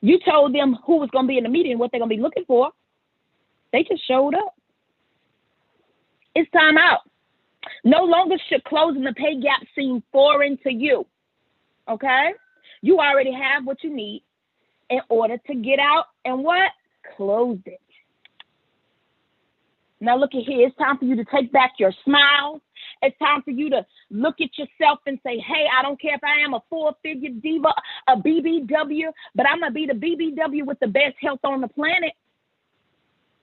You told them who was going to be in the meeting and what they're going to be looking for. They just showed up. It's time out. No longer should closing the pay gap seem foreign to you. Okay? You already have what you need in order to get out and what? Close it. Now look at here. It's time for you to take back your smile. It's time for you to look at yourself and say, hey, I don't care if I am a four-figure diva, a BBW, but I'm going to be the BBW with the best health on the planet.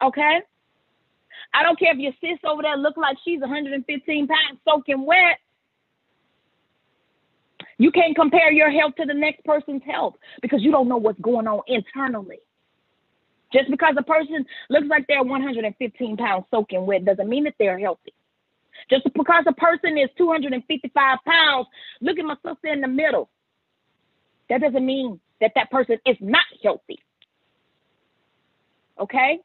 Okay? I don't care if your sis over there look like she's 115 pounds soaking wet. You can't compare your health to the next person's health because you don't know what's going on internally. Just because a person looks like they're 115 pounds soaking wet doesn't mean that they're healthy. Just because a person is 255 pounds, look at my sister in the middle. That doesn't mean that that person is not healthy. Okay?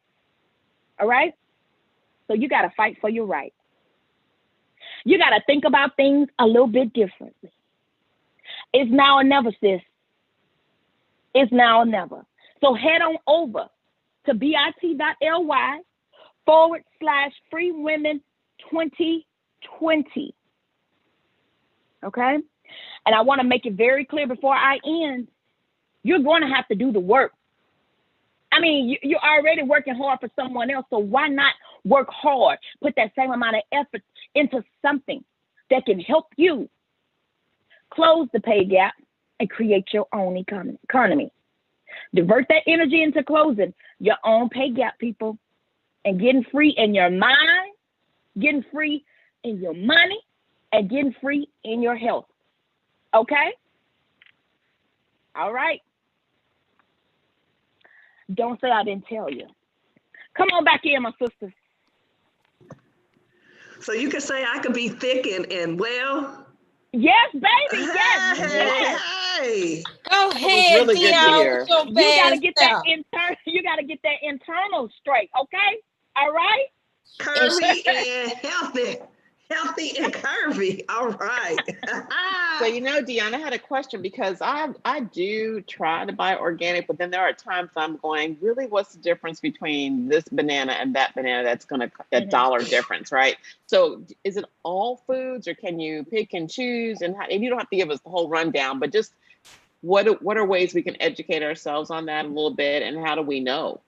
All right? So you got to fight for your right. You got to think about things a little bit differently. It's now or never, sis. It's now or never. So head on over to bit.ly/Free Women 2020. Okay? And I want to make it very clear before I end, you're going to have to do the work. I mean, you're already working hard for someone else, so why not work hard? Put that same amount of effort into something that can help you close the pay gap and create your own economy. Divert that energy into closing your own pay gap, people, and getting free in your mind, getting free in your money, and getting free in your health. Okay? All right. Don't say I didn't tell you. Come on back here, my sisters. So you can say I could be thick and well. Yes, baby. Yes. Yes. Hey. Go ahead, really good to hear. Dion. You gotta get that internal. You gotta get that internal straight. Okay. All right. Curvy and healthy. Healthy and curvy. All right. So, Dion, I had a question because I do try to buy organic, but then there are times I'm going, really, what's the difference between this banana and that banana that's going to a dollar difference, right? So is it all foods or can you pick and choose? And you don't have to give us the whole rundown, but just what are ways we can educate ourselves on that a little bit, and how do we know?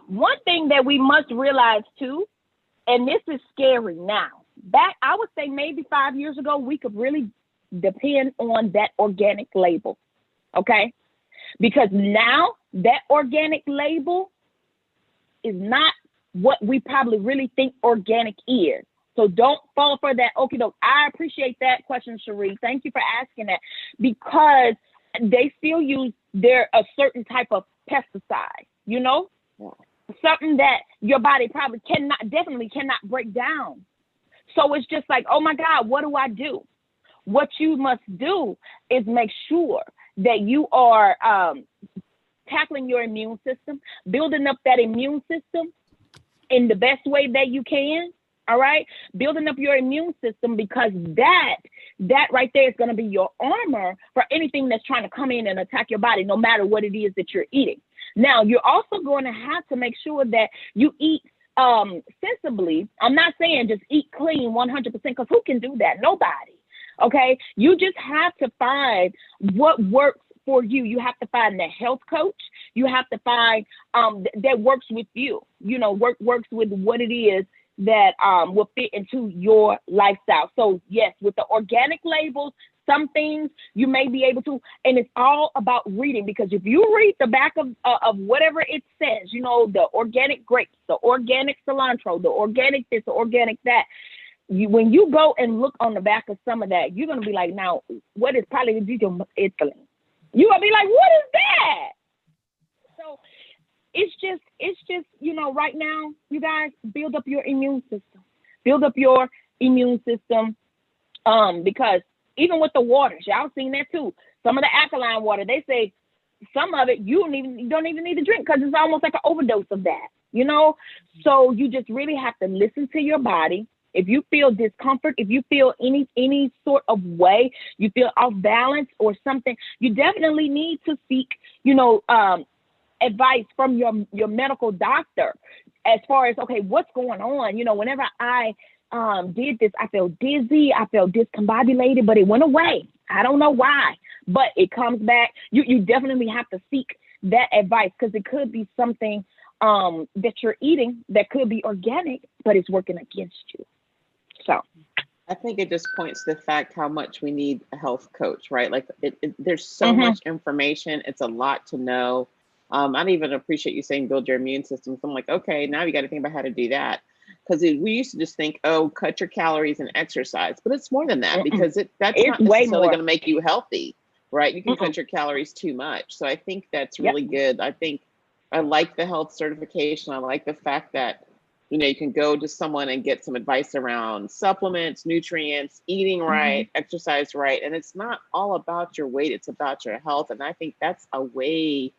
One thing that we must realize too, and this is scary now, back, I would say maybe 5 years ago, we could really depend on that organic label. Okay. Because now that organic label is not what we probably really think organic is. So don't fall for that. Okay, no, I appreciate that question, Cherie. Thank you for asking that, because they still use a certain type of pesticide, you know, something that your body probably definitely cannot break down. So it's just like, oh my God, what do I do? What you must do is make sure that you are tackling your immune system, building up that immune system in the best way that you can. All right, building up your immune system, because that right there is going to be your armor for anything that's trying to come in and attack your body, no matter what it is that you're eating. Now, you're also going to have to make sure that you eat sensibly. I'm not saying just eat clean 100%, because who can do that? Nobody. Okay, you just have to find what works for you. You have to find the health coach. You have to find that works with you. You know, works with what it is that will fit into your lifestyle. So yes, with the organic labels, some things you may be able to, and it's all about reading, because if you read the back of whatever it says, you know, the organic grapes, the organic cilantro, the organic this, the organic that, when you go and look on the back of some of that, you're going to be like, now, what is polydictyl ethylene? You're going to be like, what is that? So it's just, you know, right now, you guys build up your immune system. Build up your immune system, because even with the waters, y'all seen that too. Some of the alkaline water, they say some of it you don't even need to drink, because it's almost like an overdose of that, you know? So you just really have to listen to your body. If you feel discomfort, if you feel any sort of way, you feel off balance or something, you definitely need to seek, you know, advice from your medical doctor as far as, okay, what's going on? You know, whenever I did this, I felt dizzy, I felt discombobulated, but it went away. I don't know why, but it comes back. You definitely have to seek that advice, because it could be something that you're eating that could be organic, but it's working against you. So I think it just points to the fact how much we need a health coach, right? Like there's so much information. It's a lot to know. I don't even appreciate you saying build your immune system. So I'm like, okay, now you got to think about how to do that. Because we used to just think, oh, cut your calories and exercise. But it's more than that, because that's not necessarily going to make you healthy, right? You can cut your calories too much. So I think that's really good. I think I like the health certification. I like the fact that, you know, you can go to someone and get some advice around supplements, nutrients, eating right, exercise right. And it's not all about your weight, it's about your health. And I think that's a way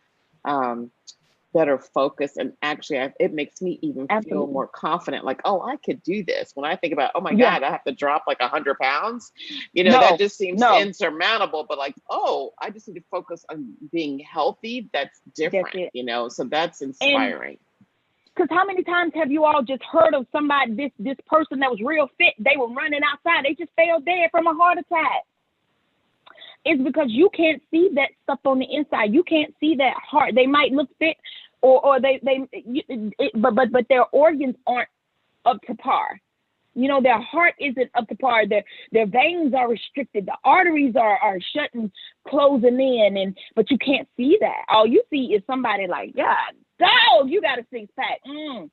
better focus. And actually, it makes me even feel more confident, like, oh, I could do this. When I think about, oh my God, I have to drop like 100 pounds, you know, that just seems insurmountable. But like, oh, I just need to focus on being healthy. That's different, you know, so that's inspiring. Because how many times have you all just heard of somebody, this person that was real fit, they were running outside, they just fell dead from a heart attack? It's because you can't see that stuff on the inside. You can't see that heart. They might look fit, or but their organs aren't up to par. You know, their heart isn't up to par. Their veins are restricted. The arteries are shutting, closing in, but you can't see that. All you see is somebody like, God, dog, you got a six pack. And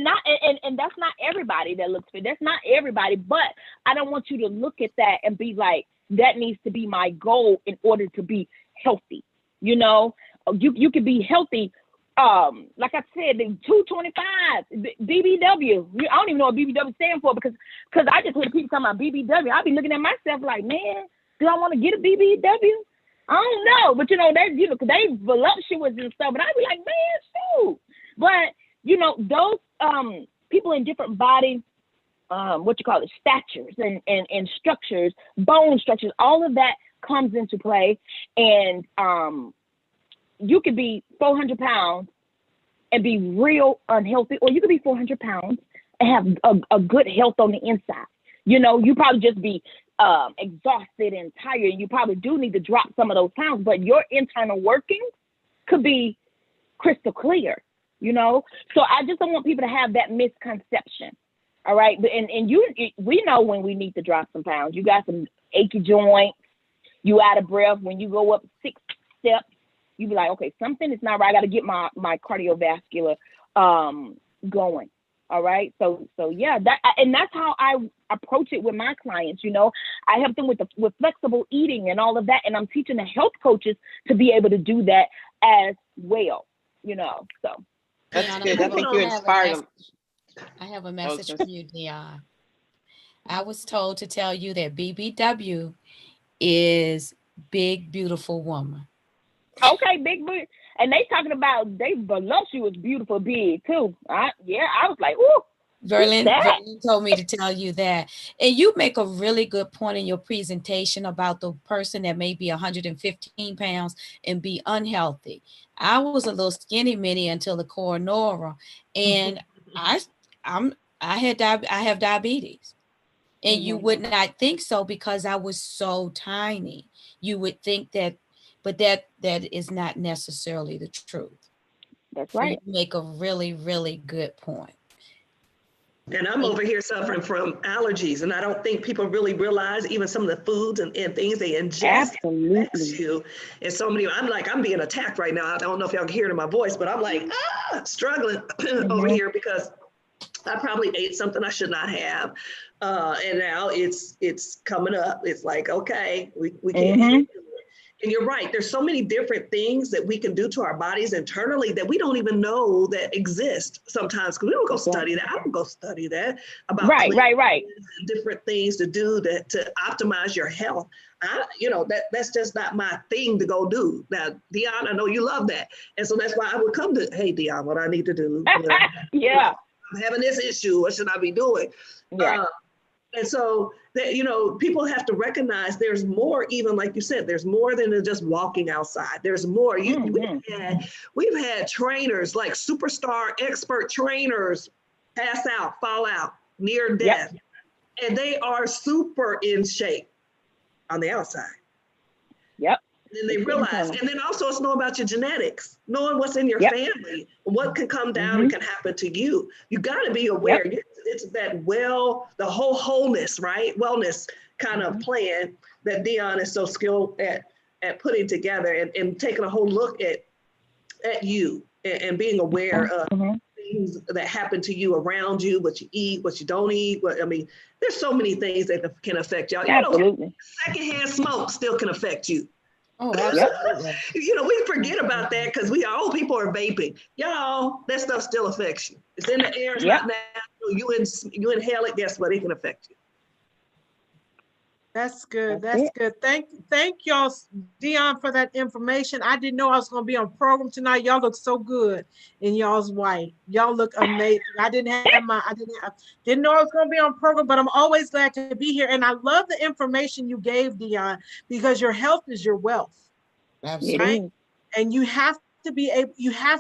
that's not everybody that looks fit. That's not everybody. But I don't want you to look at that and be like, that needs to be my goal in order to be healthy. You know, you can be healthy. Like I said, the 225 BBW. I don't even know what BBW stands for, because I just hear people talking about BBW. I'll be looking at myself like, man, do I want to get a BBW? I don't know, but you know, they voluptuous and stuff, and I'd be like, man, shoot. But you know, those people in different body, statures and structures, bone structures, all of that comes into play. And you could be 400 pounds and be real unhealthy, or you could be 400 pounds and have a good health on the inside. You know, you probably just be exhausted and tired. You probably do need to drop some of those pounds, but your internal workings could be crystal clear, you know? So I just don't want people to have that misconception. All right, and we know when we need to drop some pounds. You got some achy joints. You out of breath when you go up 6 steps. You be like, okay, something is not right. I got to get my cardiovascular going. All right, so yeah, that's how I approach it with my clients. You know, I help them with flexible eating and all of that, and I'm teaching the health coaches to be able to do that as well. You know, so that's Dion, good. I think you inspired them. I have a message for you, Dion. I was told to tell you that BBW is big, beautiful woman. Okay, big, and they talking about they voluptuous, beautiful, big too. I was like, ooh. Verlin told me to tell you that. And you make a really good point in your presentation about the person that may be 115 pounds and be unhealthy. I was a little skinny mini until the coronora, and I have diabetes. And you would not think so because I was so tiny. You would think that, but that is not necessarily the truth. That's right. So you make a really, really good point. And I'm over here suffering from allergies, and I don't think people really realize even some of the foods and things they ingest affects you. And so many, I'm being attacked right now. I don't know if y'all can hear it in my voice, but I'm like, struggling over here because I probably ate something I should not have. And now it's coming up. It's like, okay, we can't handle it. And you're right. There's so many different things that we can do to our bodies internally that we don't even know that exist sometimes, because we don't go study that. I don't go study that about right. different things to do to optimize your health. That's just not my thing to go do. Now, Dion, I know you love that. And so that's why I would come to, hey, Dion, what I need to do. Yeah. I'm having this issue. What should I be doing? Yeah. And so that, people have to recognize there's more, even like you said, there's more than just walking outside. There's more. We've had trainers, like superstar expert trainers, pass out, fall out, near death. Yep. And they are super in shape on the outside. Yep. And then they realize, and then also it's knowing about your genetics, knowing what's in your family, what can come down and can happen to you. You got to be aware. It's that the whole wholeness, right? Wellness kind of plan that Dion is so skilled at putting together and taking a whole look at you and being aware of things that happen to you around you, what you eat, what you don't eat. There's so many things that can affect y'all. Absolutely. Secondhand smoke still can affect you. Oh, absolutely. We forget about that because old people are vaping. Y'all, that stuff still affects you. It's in the air, it's not natural. You inhale it, guess what? It can affect you. That's good. That's good. Thank y'all, Dion, for that information. I didn't know I was going to be on program tonight. Y'all look so good in y'all's white. Y'all look amazing. Didn't know I was going to be on program, but I'm always glad to be here. And I love the information you gave, Dion, because your health is your wealth. Absolutely. Right? And you have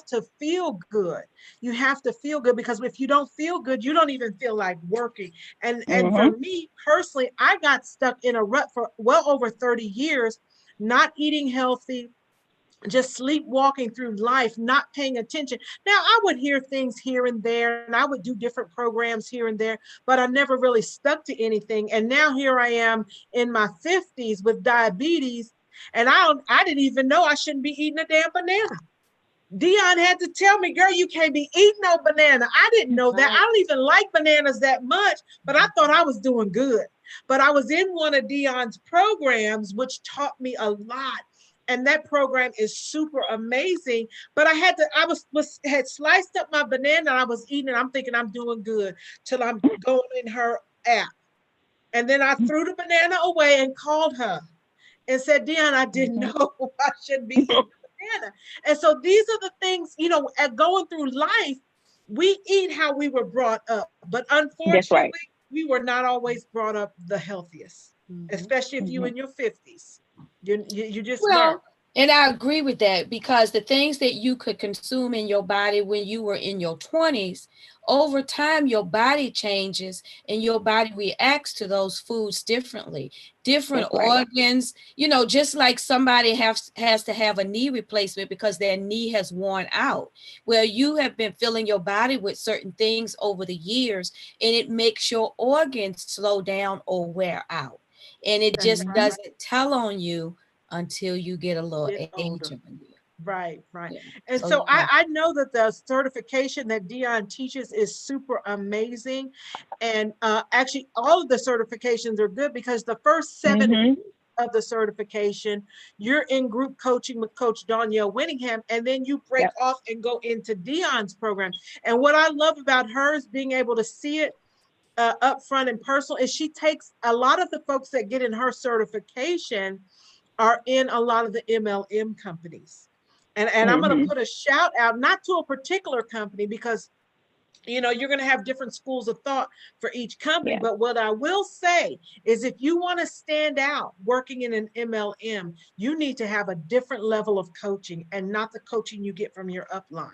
to feel good. You have to feel good, because if you don't feel good, you don't even feel like working. And for me personally, I got stuck in a rut for well over 30 years, not eating healthy, just sleepwalking through life, not paying attention. Now, I would hear things here and there, and I would do different programs here and there, but I never really stuck to anything. And now here I am in my 50s with diabetes, and I didn't even know I shouldn't be eating a damn banana. Dion had to tell me, girl, you can't be eating no banana. I didn't know that. I don't even like bananas that much, but I thought I was doing good. But I was in one of Dion's programs, which taught me a lot. And that program is super amazing. But I had sliced up my banana and I was eating it. I'm thinking I'm doing good till I'm going in her app. And then I threw the banana away and called her and said, Dion, I didn't know I shouldn't be eating banana. And so these are the things, at going through life, we eat how we were brought up. But unfortunately, we were not always brought up the healthiest, especially if you're in your 50s. You just weren't. And I agree with that, because the things that you could consume in your body when you were in your 20s, over time, your body changes and your body reacts to those foods differently. Different That's right. organs, just like somebody has to have a knee replacement because their knee has worn out. Well, you have been filling your body with certain things over the years, and it makes your organs slow down or wear out. And it That's just right. doesn't tell on you until you get a little Get age older. on you. Right, right. Yeah. And So so you have, I know that the certification that Dion teaches is super amazing. And actually, all of the certifications are good because the first 7 Mhm. of the certification, you're in group coaching with Coach Danielle Winningham, and then you break Yep. off and go into Dion's program. And what I love about her is being able to see it up front and personal is she takes a lot of the folks that get in her certification are in a lot of the MLM companies. And I'm going to Mhm. put a shout out, not to a particular company, because you're going to have different schools of thought for each company. Yeah. But what I will say is if you want to stand out working in an MLM, you need to have a different level of coaching and not the coaching you get from your upline.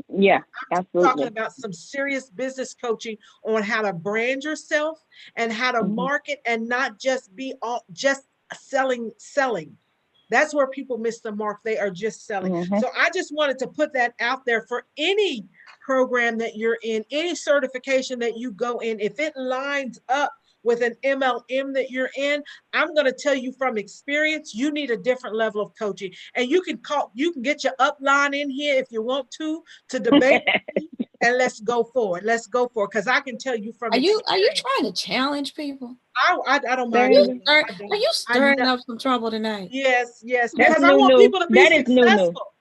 Yeah. Talking Absolutely. about some serious business coaching on how to brand yourself and how to Mhm. market and not just be all just selling. That's where people miss the mark. They are just selling. Mhm. So I just wanted to put that out there for any program that you're in, any certification that you go in. If it lines up with an MLM that you're in, I'm going to tell you from experience, you need a different level of coaching. And you can get your upline in here if you want to debate me, and let's go forward. Let's go forward. Because I can tell you from are you experience. trying to challenge people? I don't There mind you doing go. that. Are you I stirring up some trouble tonight? Yes, That's because I want new. people to be That is new. successful.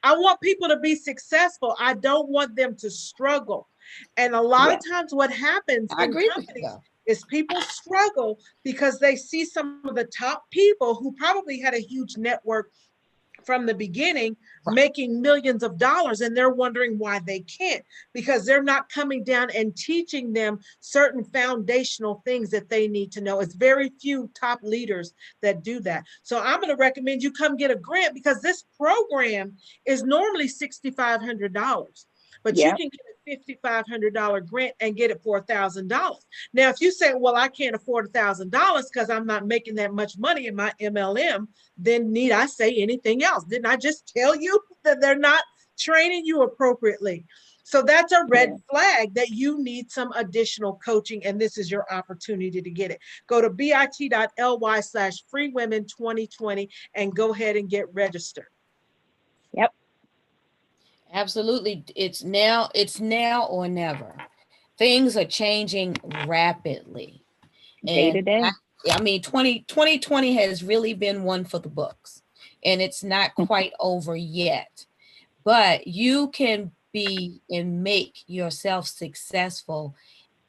I want people to be successful. I don't want them to struggle. And a lot Yeah. of times what happens I in agree with you companies though. is people struggle because they see some of the top people who probably had a huge network from the beginning Right. making millions of dollars, and they're wondering why they can't, because they're not coming down and teaching them certain foundational things that they need to know. It's very few top leaders that do that. So I'm going to recommend you come get a grant, because this program is normally $6,500, but you Yeah. can get a $5,500 grant and get it for $1,000. Now, if you say, well, I can't afford $1,000 because I'm not making that much money in my MLM, then need I say anything else? Didn't I just tell you that they're not training you appropriately? So that's a red flag that you need some additional coaching, and this is your opportunity to get it. Go to bit.ly/freewomen2020 and go ahead and get registered. Yep. Absolutely. It's now or never. Things are changing rapidly. Day And to day. I mean, 2020 has really been one for the books, and it's not quite over yet. But you can be and make yourself successful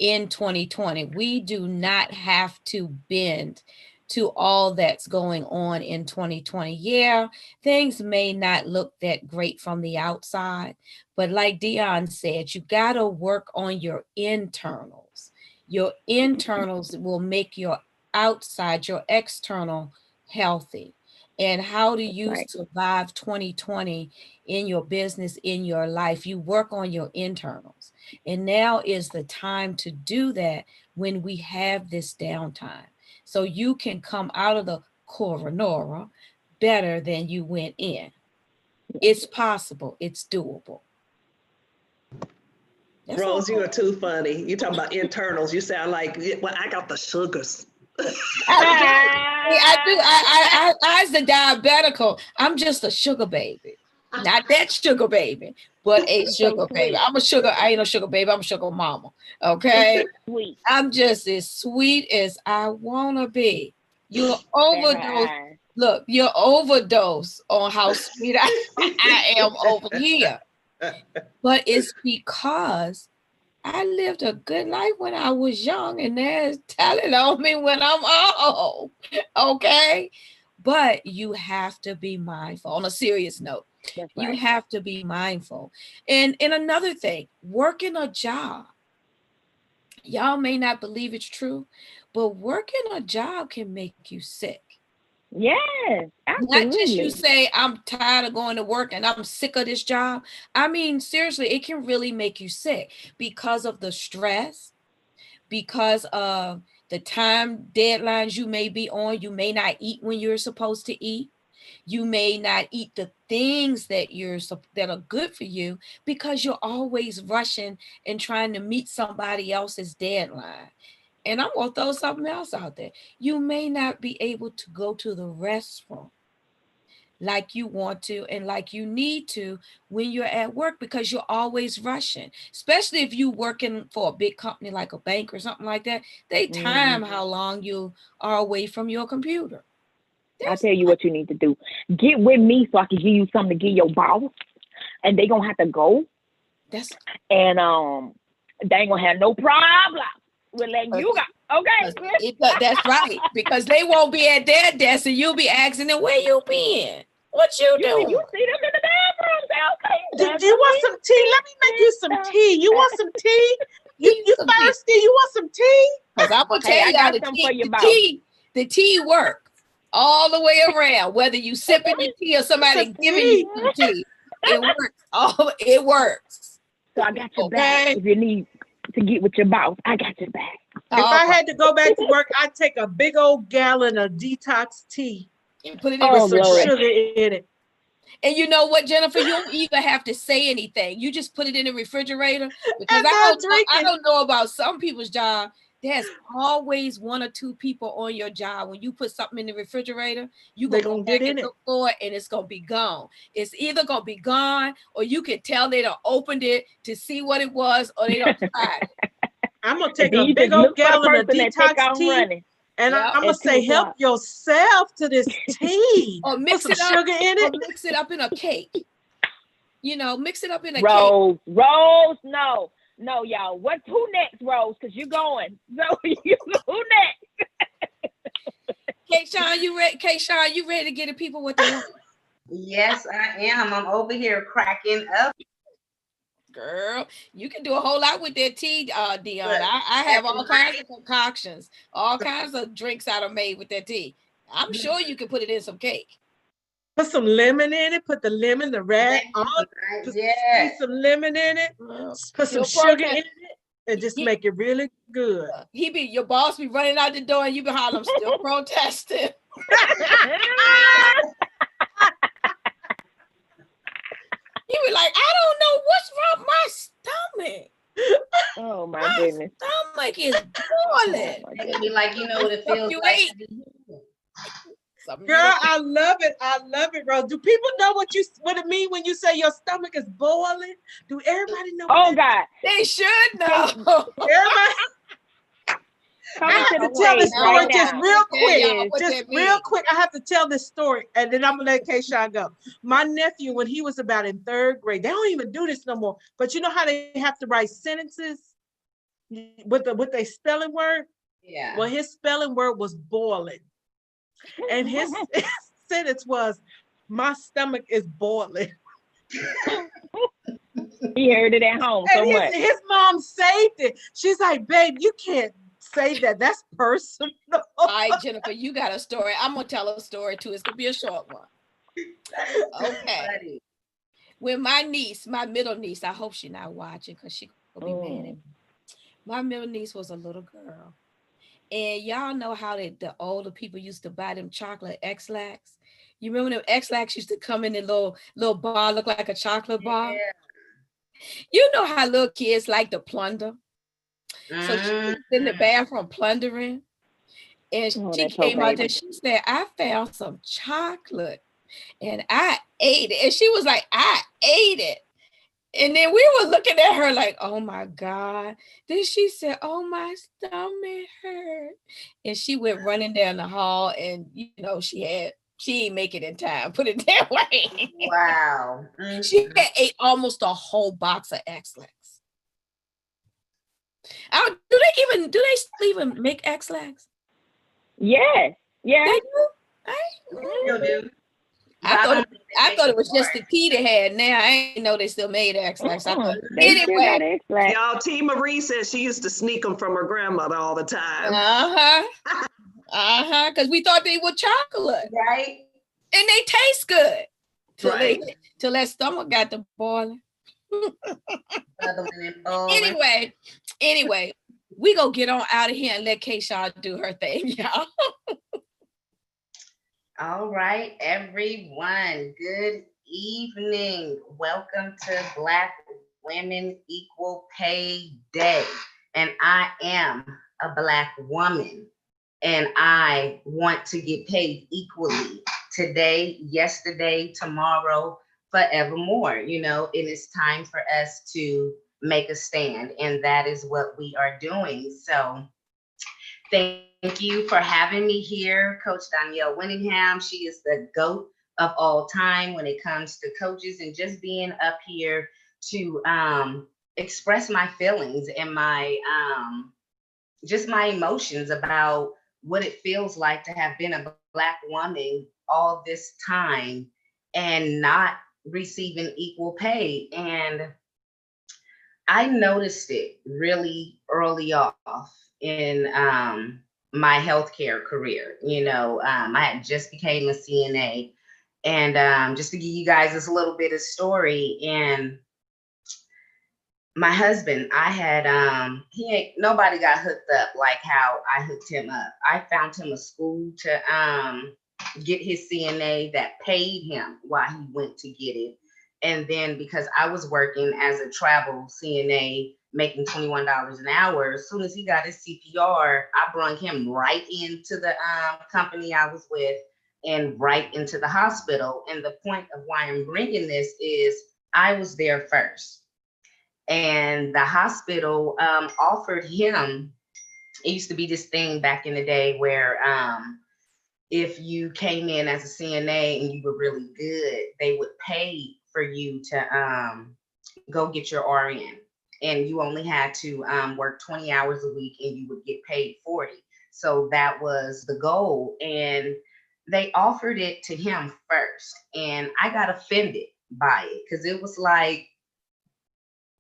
in 2020. We do not have to bend to all that's going on in 2020. Yeah, things may not look that great from the outside, but like Dion said, you got to work on your internals. Your internals will make your outside, your external healthy. And how do you survive 2020 in your business, in your life? You work on your internals. And now is the time to do that when we have this downtime. So you can come out of the coronora better than you went in. It's possible. It's doable. That's Rose, you are too funny. You talking about internals. You sound like, well, I got the sugars. I do. I's the diabetical. I'm just a sugar baby. Not that sugar baby, but a sugar baby. I'm a sugar. I ain't a sugar baby. I'm a sugar mama. Okay. Sweet. I'm just as sweet as I wanna be. You're overdose. Look, you're overdose on how sweet I am over here. But it's because I lived a good life when I was young, and there's talent on me when I'm old. Okay. But you have to be mindful. On a serious note, you have to be mindful. And another thing, working a job. Y'all may not believe it's true, but working a job can make you sick. Yes, Not just you absolutely. say, I'm tired of going to work and I'm sick of this job. I mean, seriously, it can really make you sick because of the stress, because of the time deadlines you may be on. You may not eat when you're supposed to eat. You may not eat the things that that are good for you because you're always rushing and trying to meet somebody else's deadline. And I'm gonna throw something else out there. You may not be able to go to the restroom like you want to and like you need to when you're at work because you're always rushing, especially if you're working for a big company like a bank or something like that. They time how long you are away from your computer. I tell you what you need to do. Get with me so I can give you something to give your boss, and they gonna have to go. And they ain't gonna have no problem with letting you go. Okay. That's right, because they won't be at their desk and you'll be asking them, where you been? What you doing? You see them in the bathroom. Do you want some tea? Let me make you some tea. You want some tea? You thirsty? You want some tea? Because I'm gonna tell y'all the tea works all the way around. Whether you sipping the tea or somebody giving you some tea, it works. Oh, it works. So I got your back if you need to get with your boss. I got your back. If I had to go back to work, I'd take a big old gallon of detox tea and put it in with some sugar in it. And you know what, Jennifer? You don't even have to say anything. You just put it in the refrigerator. Because I don't know about some people's job. There's always one or two people on your job. When you put something in the refrigerator, you're going to get in it for it and it's going to be gone. It's either going to be gone or you can tell they done opened it to see what it was or they don't try it. I'm going to take a big old gallon of detox tea. And I'm going to say, help yourself to this tea. Or mix Put it some up. sugar in it. Or mix it up in a cake. You know, mix it up in a Rose, cake. Rose, no. No, y'all. Who next, Rose? Because you're going. So who next? Kayshawn, you ready? Kayshawn, you ready to get the people what they want? Yes, I am. I'm over here cracking up. Girl, you can do a whole lot with that tea, Dion. I have all kinds of concoctions, all kinds of drinks I done made with that tea. I'm sure you can put it in some cake. Put some lemon in it. Put the lemon, the red on. Squeeze some lemon in it. Put some sugar in it, and just make it really good. Your boss be running out the door, and you be hollering, I'm still protesting. He was like, I don't know what's wrong with my stomach. Oh my goodness. Stomach is boiling. It'd be like, you know what it feels like. Girl, I love it. I love it, Rose. Do people know what it means when you say your stomach is boiling? Do everybody know? Oh God, they should know. Everybody. I have to tell this story just real quick. Just real quick. I have to tell this story, and then I'm gonna let Kayshawn go. My nephew, when he was about in 3rd grade, they don't even do this no more. But you know how they have to write sentences with a spelling word? Yeah. Well, his spelling word was boiling, and his sentence was, "My stomach is boiling." He heard it at home so much. His mom saved it. She's like, "Babe, you can't say that. That's personal." All right, Jennifer, you got a story. I'm gonna tell a story too. It's gonna be a short one. Okay. When my middle niece, I hope she's not watching because she will be mad at me. My middle niece was a little girl. And y'all know how the older people used to buy them chocolate X-Lax. You remember them X-Lax used to come in a little bar, look like a chocolate bar? Yeah. You know how little kids like to plunder. So she was in the bathroom plundering. And she came out there, she said, I found some chocolate and I ate it. And she was like, I ate it. And then we were looking at her like, oh my God. Then she said, oh, my stomach hurt. And she went running down the hall and, she didn't make it in time. Put it that way. Wow. She had ate almost a whole box of X-Lax. Do they still even make X-Lax? Yes. Yeah. They do? I thought it was just the tea they had. Now I didn't know they still made X-Lax. Anyway, y'all, T. Marie says she used to sneak them from her grandmother all the time. Because we thought they were chocolate. Right. And they taste good. Right. Till that stomach got to boiling. Bubbling and boiling. Anyway, we gonna get on out of here and let Kayshawn do her thing, y'all. All right, everyone. Good evening. Welcome to Black Women Equal Pay Day. And I am a Black woman, and I want to get paid equally today, yesterday, tomorrow, forevermore. You know, it is time for us to make a stand, and that is what we are doing. So thank you for having me here, Coach Danielle Winningham. She is the GOAT of all time when it comes to coaches, and just being up here to express my feelings and my just my emotions about what it feels like to have been a Black woman all this time and not receiving equal pay. And I noticed it really early off in my healthcare career. You know, I had just became a CNA, and just to give you guys this little bit of story, and my husband, I had nobody got hooked up like how I hooked him up. I found him a school to get his CNA that paid him while he went to get it. And then because I was working as a travel CNA, making $21 an hour, as soon as he got his CPR, I brought him right into the company I was with and right into the hospital. And the point of why I'm bringing this is I was there first. And the hospital offered him, it used to be this thing back in the day where if you came in as a CNA and you were really good, they would pay for you to go get your RN. And you only had to work 20 hours a week and you would get paid 40. So that was the goal. And they offered it to him first. And I got offended by it because it was like,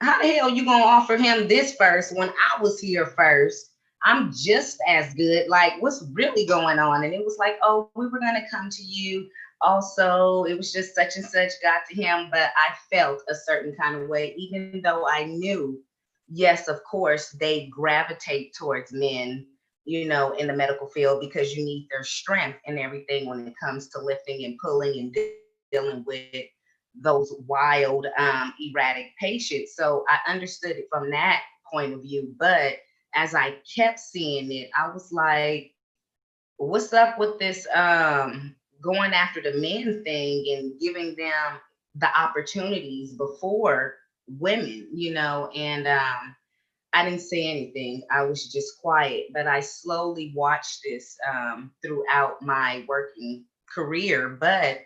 how the hell you gonna offer him this first when I was here first? I'm just as good. Like, what's really going on? And it was like, oh, we were gonna come to you. Also, it was just such and such got to him, but I felt a certain kind of way, even though I knew, yes, of course, they gravitate towards men, you know, in the medical field because you need their strength and everything when it comes to lifting and pulling and dealing with those wild, erratic patients. So I understood it from that point of view. But as I kept seeing it, I was like, what's up with this going after the men thing and giving them the opportunities before women, you know? And I didn't say anything. I was just quiet, but I slowly watched this throughout my working career. But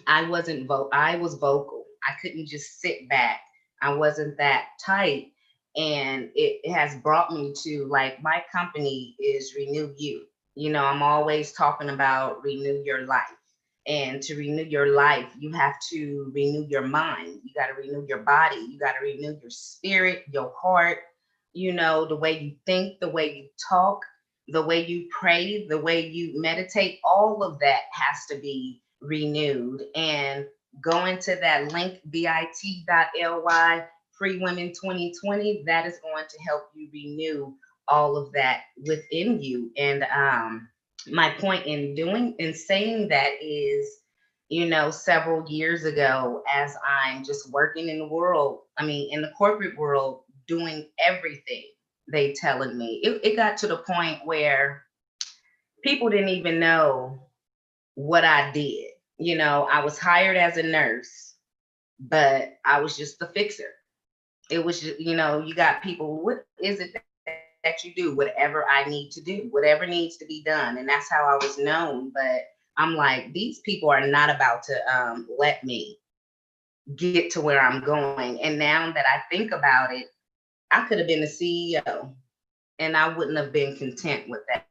I was vocal. I couldn't just sit back. I wasn't that tight. And it has brought me to, like, my company is Renew You. You know, I'm always talking about renew your life. And to renew your life, you have to renew your mind. You got to renew your body. You got to renew your spirit, your heart, you know, the way you think, the way you talk, the way you pray, the way you meditate. All of that has to be renewed. And going to that link, bit.ly, Free Women 2020, that is going to help you renew all of that within you. And my point in saying that is, you know, several years ago, as I'm just working in the world, I mean, in the corporate world, doing everything they telling me, it got to the point where people didn't even know what I did. You know, I was hired as a nurse, but I was just the fixer. It was just, you know, you got people, what is it that you do? Whatever I need to do, whatever needs to be done. And that's how I was known. But I'm like, these people are not about to let me get to where I'm going. And now that I think about it, I could have been the CEO and I wouldn't have been content with that,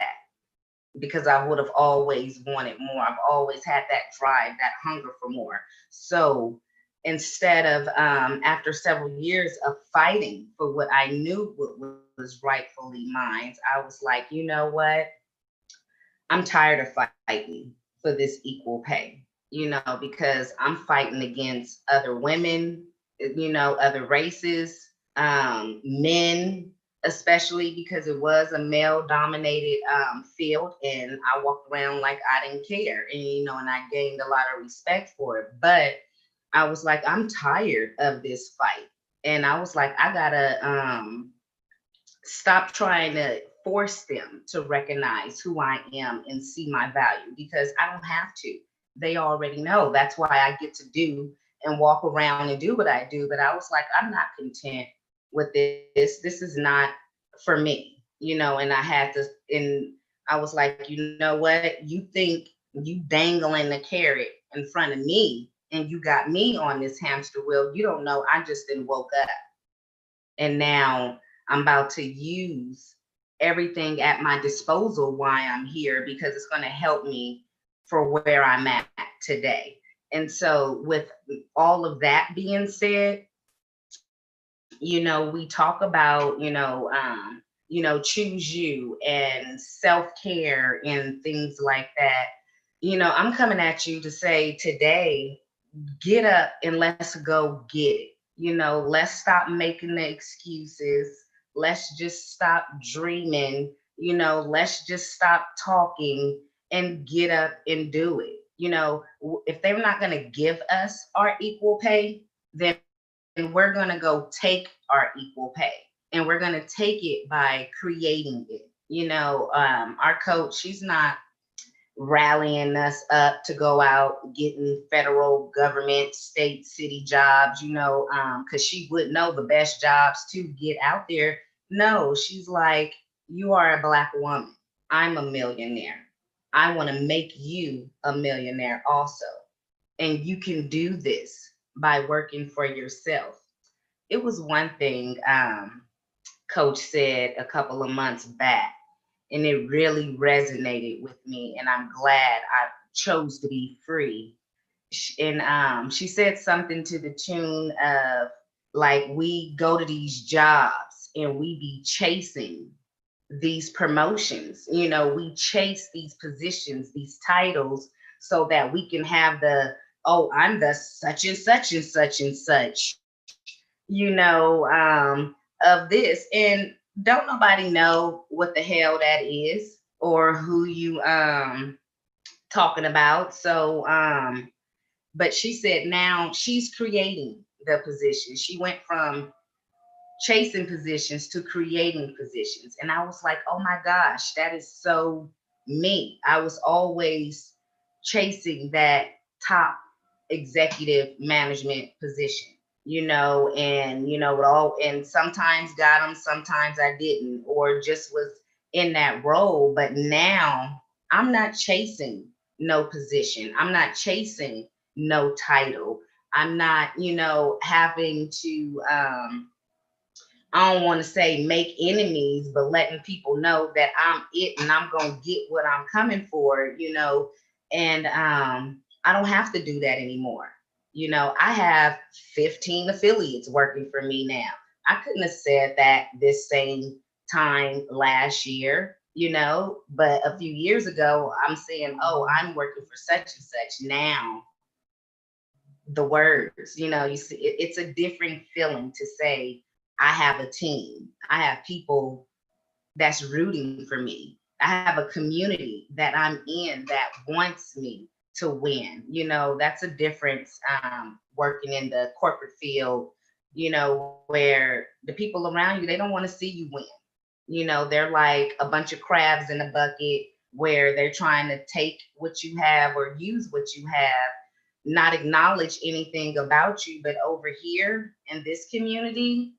because I would have always wanted more. I've always had that drive, that hunger for more. So instead of, after several years of fighting for what I knew was rightfully mine, I was like, you know what? I'm tired of fighting for this equal pay, because I'm fighting against other women, other races, men, especially because it was a male dominated field, and I walked around like I didn't care, and I gained a lot of respect for it. But I was like, I'm tired of this fight. And I was like, I gotta stop trying to force them to recognize who I am and see my value, because I don't have to. They already know. That's why I get to do and walk around and do what I do. But I was like, I'm not content with this. This is not for me, and I was like, you know what? You think you dangling the carrot in front of me and you got me on this hamster wheel. You don't know. I just didn't woke up. And now I'm about to use everything at my disposal while I'm here, because it's going to help me for where I'm at today. And so with all of that being said, we talk about, choose you and self-care and things like that. I'm coming at you to say today, get up and let's go get it. Let's stop making the excuses. Let's just stop dreaming. Let's just stop talking and get up and do it. If they're not going to give us our equal pay, then we're going to go take our equal pay, and we're going to take it by creating it. Our coach, she's not rallying us up to go out getting federal government, state, city jobs, because she would know the best jobs to get out there. No, she's like, you are a Black woman. I'm a millionaire. I want to make you a millionaire also. And you can do this by working for yourself. It was one thing Coach said a couple of months back, and it really resonated with me, and I'm glad I chose to be free. And she said something to the tune of, like, we go to these jobs and we be chasing these promotions. We chase these positions, these titles, so that we can have I'm the such and such and such and such, of this. And don't nobody know what the hell that is or who you talking about. So but she said now she's creating the position. She went from chasing positions to creating positions. And I was like, oh my gosh, that is so me. I was always chasing that top executive management position, and sometimes got them, sometimes I didn't, or just was in that role. But now I'm not chasing no position. I'm not chasing no title. I'm not, having to, I don't want to say make enemies, but letting people know that I'm it and I'm going to get what I'm coming for, and I don't have to do that anymore. I have 15 affiliates working for me now. I couldn't have said that this same time last year, but a few years ago, I'm saying, oh, I'm working for such and such now. The words, you see, it's a different feeling to say, I have a team. I have people that's rooting for me. I have a community that I'm in that wants me to win. That's a difference working in the corporate field, where the people around you, they don't want to see you win. They're like a bunch of crabs in a bucket where they're trying to take what you have or use what you have, not acknowledge anything about you. But over here in this community,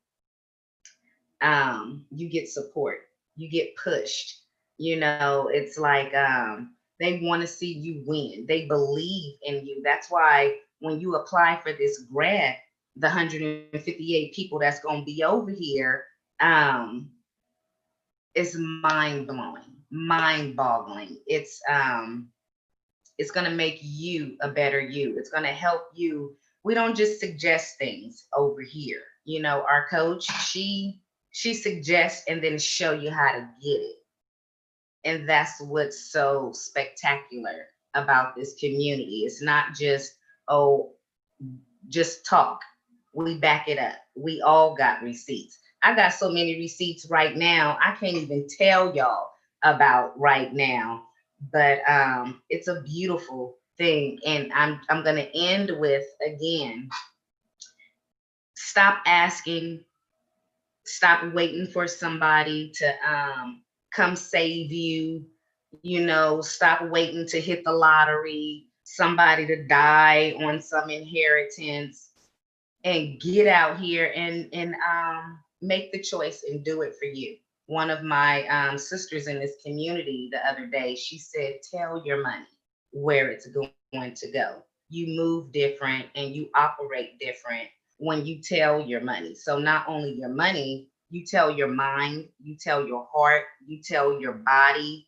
you get support, you get pushed. It's like they want to see you win. They believe in you. That's why when you apply for this grant, the 158 people that's going to be over here, it's mind-blowing, mind-boggling. It's going to make you a better you. It's going to help you. We don't just suggest things over here. Our coach, she suggests and then show you how to get it. And that's what's so spectacular about this community. It's not just, oh, just talk. We back it up. We all got receipts. I got so many receipts right now, I can't even tell y'all about right now. But it's a beautiful thing. And I'm gonna end with, again, stop asking, stop waiting for somebody to come save you. You know, stop waiting to hit the lottery, somebody to die on some inheritance, and get out here and make the choice and do it for you. One of my sisters in this community the other day, she said, tell your money where it's going to go. You move different and you operate different when you tell your money. So not only your money, you tell your mind, you tell your heart, you tell your body,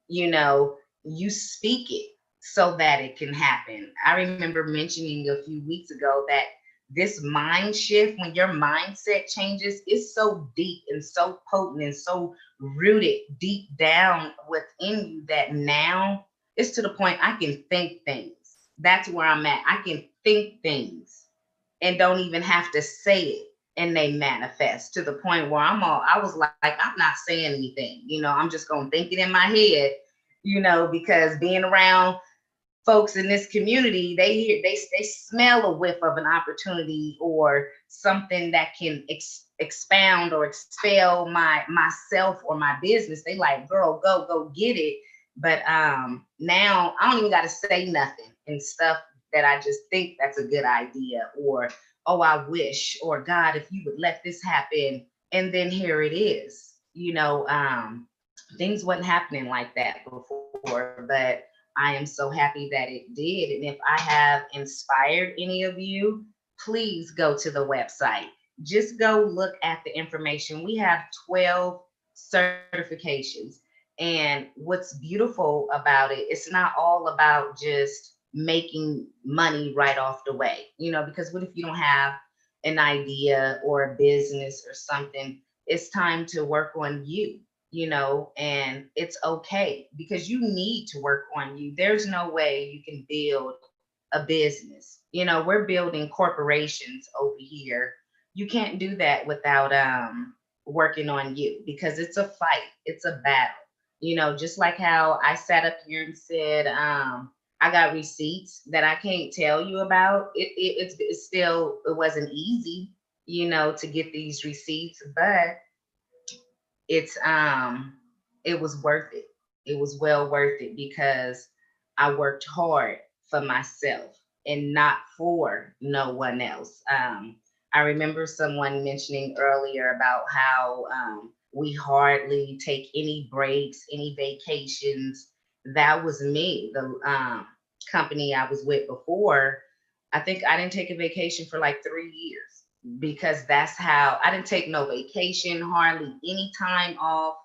you know, you speak it so that it can happen. I remember mentioning a few weeks ago that this mind shift, when your mindset changes, is so deep and so potent and so rooted deep down within you that now it's to the point I can think things. That's where I'm at. I can think things and don't even have to say it, and they manifest, to the point where I was like, I'm not saying anything, you know, I'm just gonna think it in my head, you know, because being around folks in this community, they smell a whiff of an opportunity or something that can expound or expel myself or my business. They like, girl, go get it. But now I don't even got to say nothing, and stuff that I just think that's a good idea, or, oh, I wish, or God, if you would let this happen, and then here it is. You know, things wasn't happening like that before, but I am so happy that it did. And if I have inspired any of you, please go to the website. Just go look at the information. We have 12 certifications. And what's beautiful about it, it's not all about just making money right off the way, you know, because what if you don't have an idea or a business or something? It's time to work on you, you know, and it's okay, because you need to work on you. There's no way you can build a business. You know, we're building corporations over here. You can't do that without working on you, because it's a fight, it's a battle. You know, just like how I sat up here and said, I got receipts that I can't tell you about. It's still, it wasn't easy, you know, to get these receipts, but it's it was worth it. It was well worth it, because I worked hard for myself and not for no one else. I remember someone mentioning earlier about how we hardly take any breaks, any vacations. That was me. The company I was with before, I think I didn't take a vacation for like 3 years, because that's how I didn't take no vacation, hardly any time off.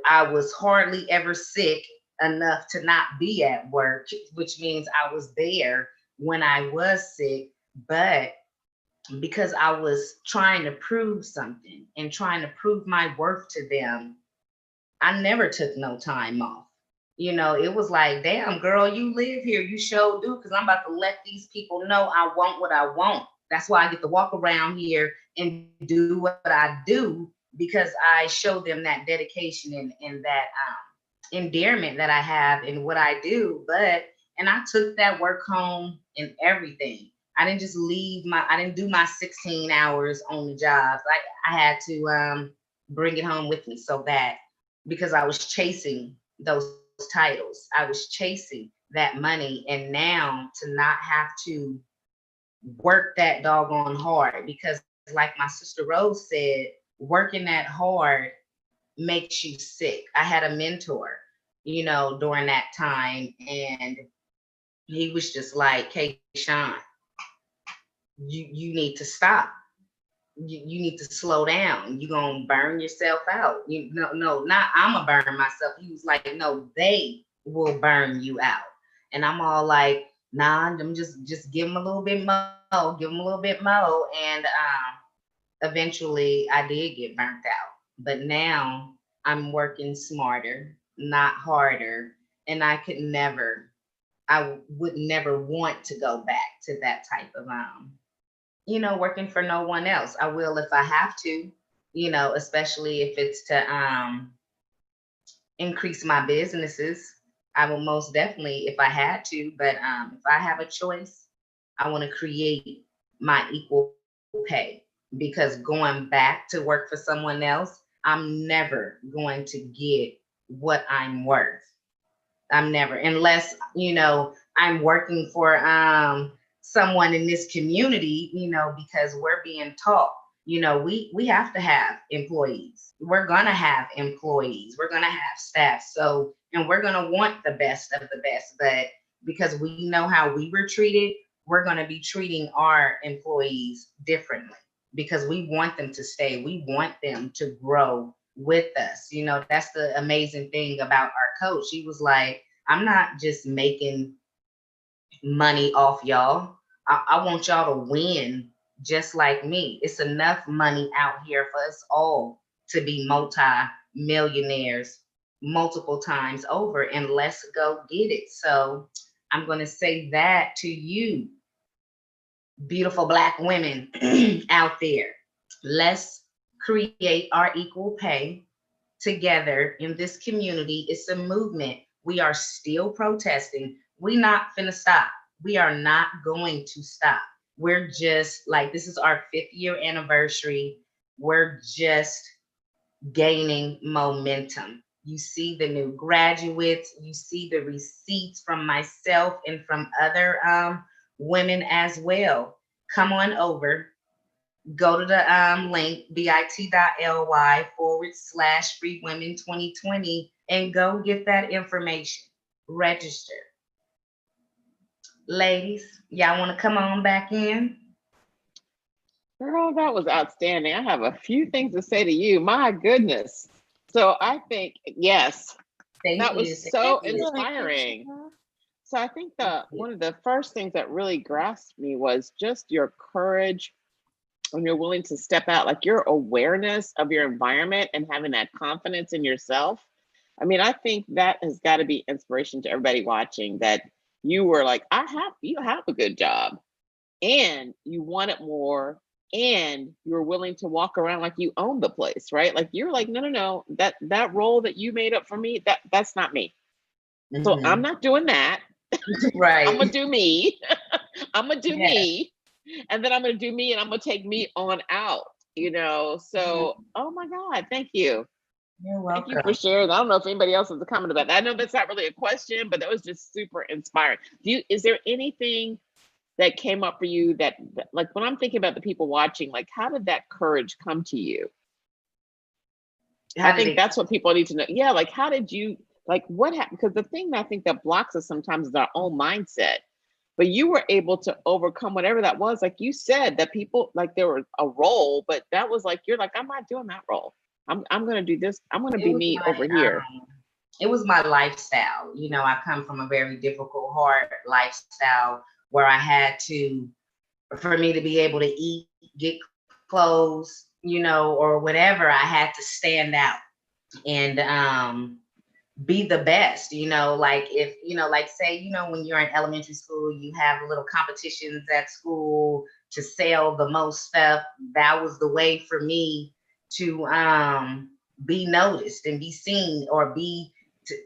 I was hardly ever sick enough to not be at work, which means I was there when I was sick. But because I was trying to prove something and trying to prove my worth to them, I never took no time off. You know, it was like, damn, girl, you live here. You sure do, because I'm about to let these people know I want what I want. That's why I get to walk around here and do what I do, because I show them that dedication and that endearment that I have in what I do. And I took that work home and everything. I didn't just I didn't do my 16 hours on the job. I had to bring it home with me, so that, because I was chasing those titles, I was chasing that money, and now to not have to work that doggone hard, because like my sister Rose said, working that hard makes you sick. I had a mentor, you know, during that time, and he was just like, hey, Sean, you need to stop. You need to slow down. You're gonna burn yourself out. No, not I'm gonna burn myself. He was like, no, they will burn you out. And I'm all like, nah, I'm just give them a little bit more, give them a little bit more. And eventually I did get burnt out. But now I'm working smarter. not harder. And I would never want to go back to that type of, working for no one else. I will if I have to, especially if it's to increase my businesses. I will most definitely if I had to, but if I have a choice, I want to create my equal pay, because going back to work for someone else, I'm never going to get what I'm worth. I'm never, unless, I'm working for someone in this community, because we're being taught, we have to have employees. We're gonna have employees. We're gonna have staff. So, and we're gonna want the best of the best. But because we know how we were treated, we're gonna be treating our employees differently, because we want them to stay. We want them to grow with us. That's the amazing thing about our coach. She was like, I'm not just making money off y'all. I want y'all to win just like me. It's enough money out here for us all to be multi-millionaires multiple times over, and let's go get it. So I'm going to say that to you, beautiful Black women out there. Let's create our equal pay together in this community. It's a movement. We are still protesting. We not finna stop. We are not going to stop. We're just like, this is our 5th year anniversary. We're just gaining momentum. You see the new graduates, you see the receipts from myself and from other women as well. Come on over, go to the link bit.ly/Free Women 2020 and go get that information. Register. Ladies, y'all want to come on back in? Girl, that was outstanding. I have a few things to say to you. My goodness. So I think, yes, that was so inspiring. So I think one of the first things that really grasped me was just your courage when you're willing to step out, like your awareness of your environment and having that confidence in yourself. I mean, I think that has got to be inspiration to everybody watching, that you were like, you have a good job and you want it more, and you're willing to walk around like you own the place, right? Like you're like, no, that role that you made up for me, that's not me. Mm-hmm. So I'm not doing that. Right. I'm gonna do me. I'm gonna do me, and then I'm gonna do me, and I'm gonna take me on out. So oh my God, thank you. You're welcome. Thank you for sharing. I don't know if anybody else has a comment about that. I know that's not really a question, but that was just super inspiring. Is there anything that came up for you that like when I'm thinking about the people watching, like how did that courage come to you? I think that's what people need to know. Yeah, like how did you, like what happened? Because the thing that I think that blocks us sometimes is our own mindset. But you were able to overcome whatever that was. Like you said, that people, like there was a role, but that was like, you're like, I'm not doing that role. I'm gonna do this. I'm gonna be me over here. It was my lifestyle. I come from a very difficult, hard lifestyle where I had to, for me to be able to eat, get clothes, or whatever, I had to stand out and be the best, like if, like say, when you're in elementary school, you have little competitions at school to sell the most stuff. That was the way for me to be noticed and be seen, or be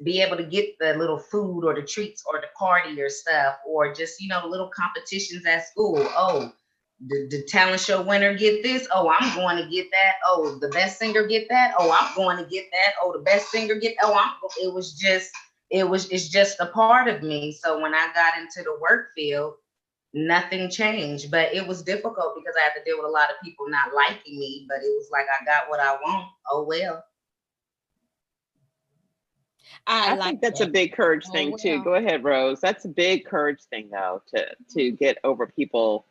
able to get the little food or the treats or the party or stuff, or just, little competitions at school. Oh, the talent show winner get this. Oh, I'm going to get that. Oh, the best singer get that. Oh, I'm going to get that. Oh, the best singer get. It's just a part of me. So when I got into the work field, nothing changed, but it was difficult because I had to deal with a lot of people not liking me, but it was like, I got what I want. Oh, well. I think that's a big courage thing too. Go ahead, Rose. That's a big courage thing though, to get over people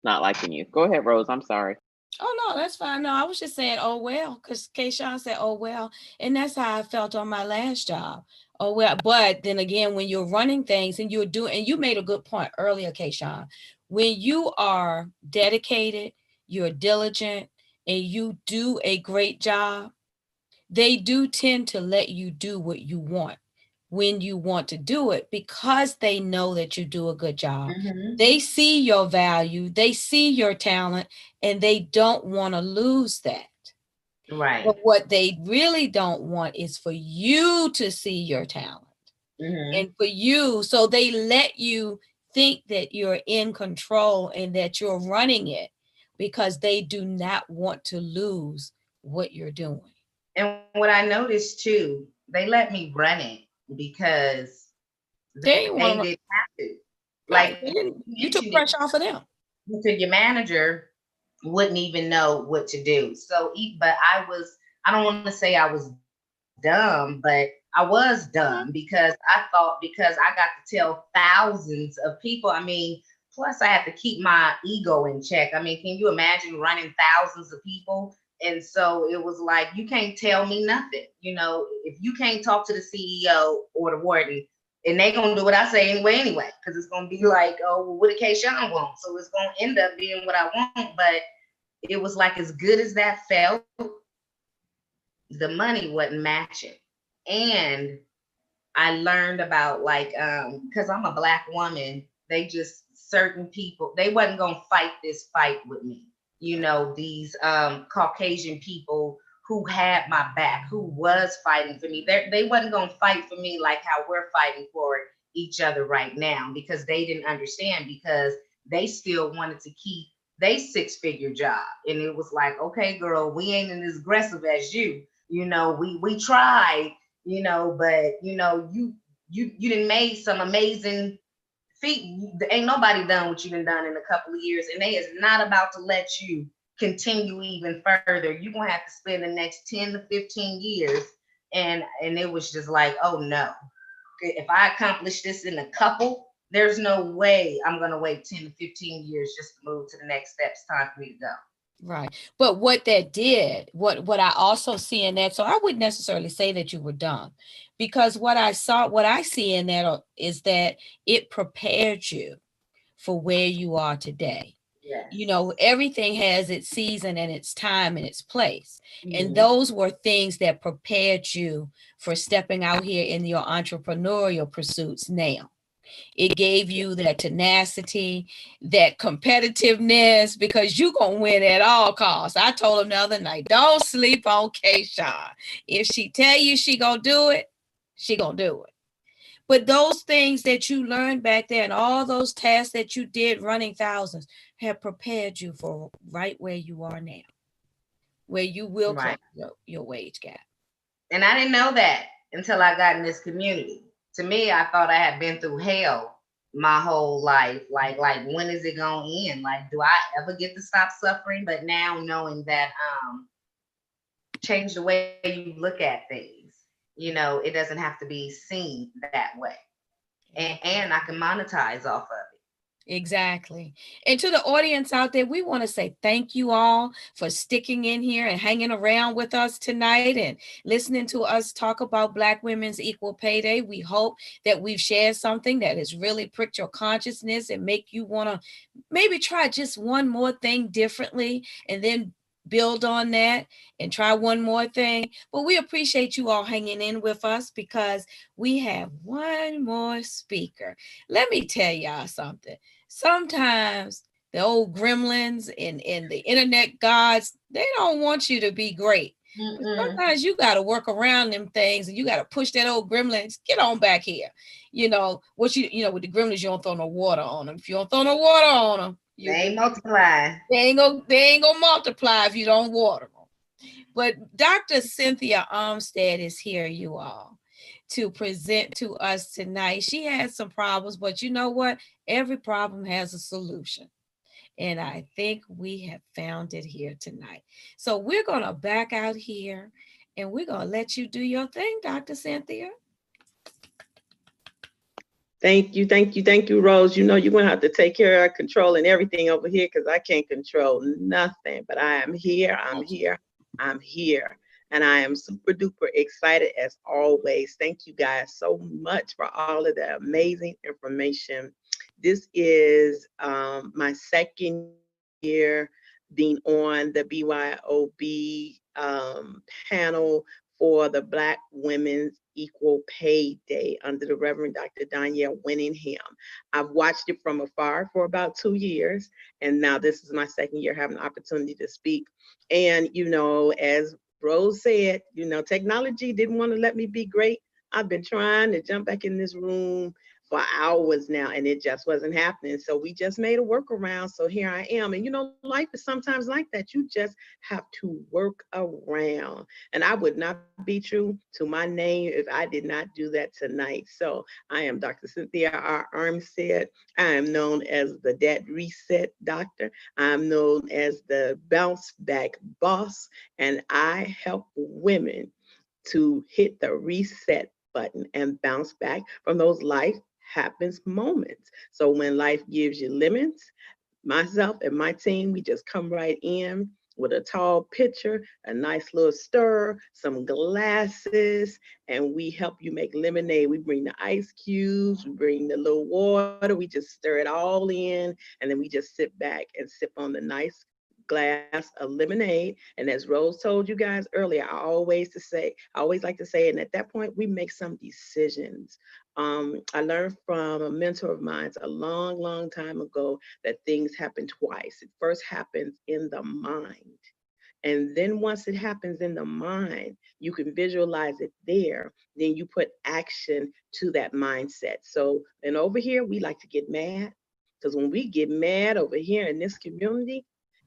not liking you. Go ahead, Rose. I'm sorry. Oh, no, that's fine. No, I was just saying, oh, well, because Kayshawn said, oh, well, and that's how I felt on my last job. Oh, well, but then again, when you're running things and you're doing, and you made a good point earlier, Kayshawn, when you are dedicated, you're diligent, and you do a great job, they do tend to let you do what you want when you want to do it, because they know that you do a good job. Mhm. They see your value, they see your talent, and they don't want to lose that. Right. But what they really don't want is for you to see your talent Mhm. and for you. So they let you think that you're in control and that you're running it, because they do not want to lose what you're doing. And what I noticed too, they let me run it because They they want to, didn't have to. right? Like You took mentioned it, pressure off of them. because your manager wouldn't even know what to do. So, but I don't want to say I was dumb, but I was dumb because I thought, because I got to tell thousands of people. I mean, plus I have to keep my ego in check. I mean, can you imagine running thousands of people? And so it was like, you can't tell me nothing. You know, if you can't talk to the CEO or the warden, and they gonna do what I say anyway, because it's gonna be like, oh, well, what did Kayshawn want? So it's gonna end up being what I want. But it was like, as good as that felt, the money wasn't matching. And I learned about, like, because I'm a Black woman, they just, certain people, they wasn't gonna fight this fight with me. You know, these Caucasian people who had my back, who was fighting for me, they wasn't gonna fight for me like how we're fighting for each other right now, because they didn't understand, because they still wanted to keep they 6-figure job. And it was like, okay, girl, we ain't as aggressive as you. You know, we tried, you know, but you know, you done made some amazing feat. Ain't nobody done what you done in a couple of years, and they is not about to let you continue even further. You're gonna have to spend the next 10 to 15 years. And it was just like, oh no, if I accomplish this in a couple, there's no way I'm gonna wait 10 to 15 years just to move to the next step. It's time for me to go. Right. But what that did, what I also see in that, so I wouldn't necessarily say that you were dumb, because what I see in that is that it prepared you for where you are today. Yes. You know, everything has its season and its time and its place. And Mhm. those were things that prepared you for stepping out here in your entrepreneurial pursuits now. It gave you that tenacity, that competitiveness, because you're going to win at all costs. I told him the other night, don't sleep on Kayshawn. If she tell you she going to do it, she going to do it. But those things that you learned back there and all those tasks that you did running thousands have prepared you for right where you are now, where you will close your wage gap. And I didn't know that until I got in this community. To me, I thought I had been through hell my whole life. Like when is it gonna end? Like, do I ever get to stop suffering? But now knowing that change the way you look at things. You know, it doesn't have to be seen that way. And I can monetize off of it. Exactly. And to the audience out there, we want to say thank you all for sticking in here and hanging around with us tonight and listening to us talk about Black Women's Equal Pay Day. We hope that we've shared something that has really pricked your consciousness and make you want to maybe try just one more thing differently, and then build on that and try one more thing. But we appreciate you all hanging in with us, because we have one more speaker. Let me tell y'all something. Sometimes the old gremlins and the internet gods, they don't want you to be great. Sometimes you got to work around them things, and you got to push that old gremlins, get on back here. You know, with the gremlins, you don't throw no water on them. If you don't throw no water on them, they ain't multiply. They ain't gonna multiply if you don't water them. But Dr. Cynthia Armstead is here, you all, to present to us tonight. She had some problems, but you know what? Every problem has a solution. And I think we have found it here tonight. So we're going to back out here and we're going to let you do your thing, Dr. Cynthia. Thank you, Rose. You know, you're going to have to take care of controlling everything over here, because I can't control nothing. But I am here. And I am super duper excited as always. Thank you guys so much for all of the amazing information. This is my second year being on the BYOB panel for the Black Women's Equal Pay Day under the Reverend Dr. Danielle Winningham. I've watched it from afar for about 2 years, and now this is my second year having the opportunity to speak. And, you know, as Rose said, you know, technology didn't want to let me be great. I've been trying to jump back in this room for hours now, and it just wasn't happening. So we just made a workaround. So here I am. And you know, life is sometimes like that. You just have to work around. And I would not be true to my name if I did not do that tonight. So I am Dr. Cynthia R. Armstead. I am known as the Debt Reset Doctor. I'm known as the Bounce Back Boss. And I help women to hit the reset button and bounce back from those life happens moments. So when life gives you lemons, myself and my team, we just come right in with a tall pitcher, a nice little stir, some glasses, and we help you make lemonade. We bring the ice cubes, we bring the little water, we just stir it all in, and then we just sit back and sip on the nice glass of lemonade. And as Rose told you guys earlier, I always like to say, and at that point, we make some decisions. I learned from a mentor of mine a long time ago that things happen twice. It first happens in the mind. And then once it happens in the mind, you can visualize it there. Then you put action to that mindset. So, and over here, we like to get mad. Because when we get mad over here in this community,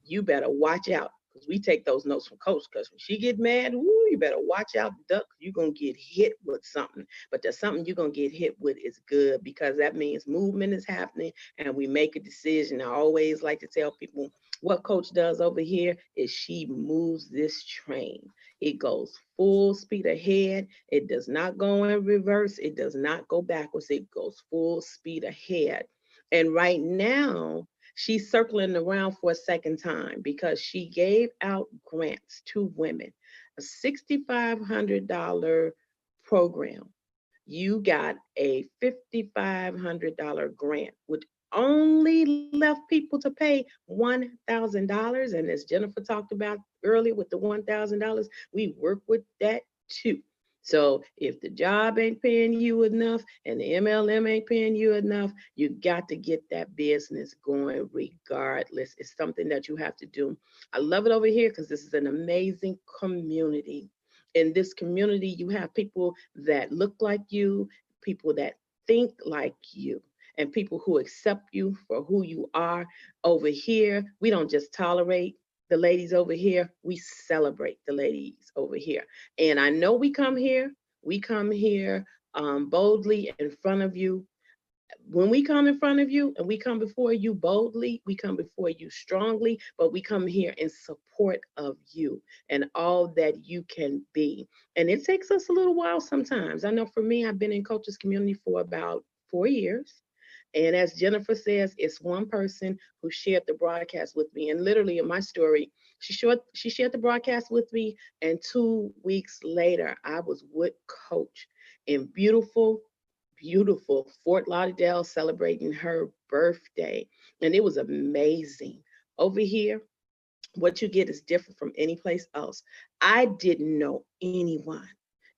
you better watch out, because we take those notes from Coach, because when she get mad, ooh, you better watch out, duck, you're going to get hit with something. But there's something you're going to get hit with is good, because that means movement is happening and we make a decision. I always like to tell people what Coach does over here is she moves this train. It goes full speed ahead. It does not go in reverse. It does not go backwards. It goes full speed ahead. And right now, she's circling around for a second time because she gave out grants to women, a $6,500 program. You got a $5,500 grant, which only left people to pay $1,000. And as Jennifer talked about earlier with the $1,000, we work with that too. So if the job ain't paying you enough and the MLM ain't paying you enough, you got to get that business going regardless. It's something that you have to do. I love it over here because this is an amazing community. In this community, you have people that look like you, people that think like you, and people who accept you for who you are. Over here, we don't just tolerate the ladies over here, we celebrate the ladies over here. And I know we come here boldly in front of you. When we come in front of you and we come before you boldly, we come before you strongly, but we come here in support of you and all that you can be. And it takes us a little while sometimes. I know for me, I've been in Coach's Community for about 4 years. And as Jennifer says, it's one person who shared the broadcast with me. And literally in my story, she shared the broadcast with me. And 2 weeks later, I was with Coach in beautiful Fort Lauderdale celebrating her birthday. And it was amazing. Over here, what you get is different from any place else. I didn't know anyone.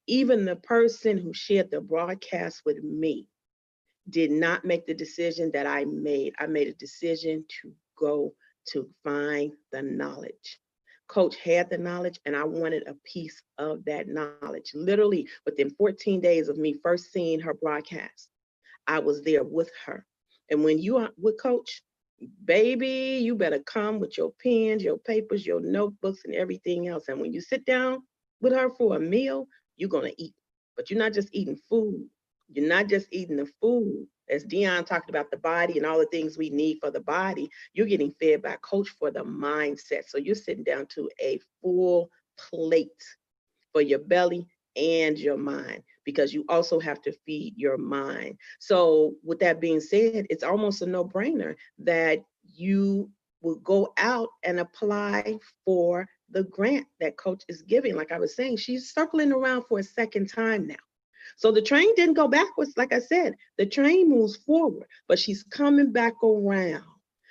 Even the person who shared the broadcast with me did not make the decision that I made. I made a decision to go to find the knowledge. Coach had the knowledge and I wanted a piece of that knowledge. Literally within 14 days of me first seeing her broadcast, I was there with her. And when you are with Coach, baby, you better come with your pens, your papers, your notebooks, and everything else. And when you sit down with her for a meal, you're gonna eat. But you're not just eating food. You're not just eating the food. As Dion talked about the body and all the things we need for the body, you're getting fed by Coach for the mindset. So you're sitting down to a full plate for your belly and your mind, because you also have to feed your mind. So with that being said, it's almost a no-brainer that you will go out and apply for the grant that Coach is giving. Like I was saying, she's circling around for a second time now. So the train didn't go backwards. Like I said, the train moves forward, but she's coming back around.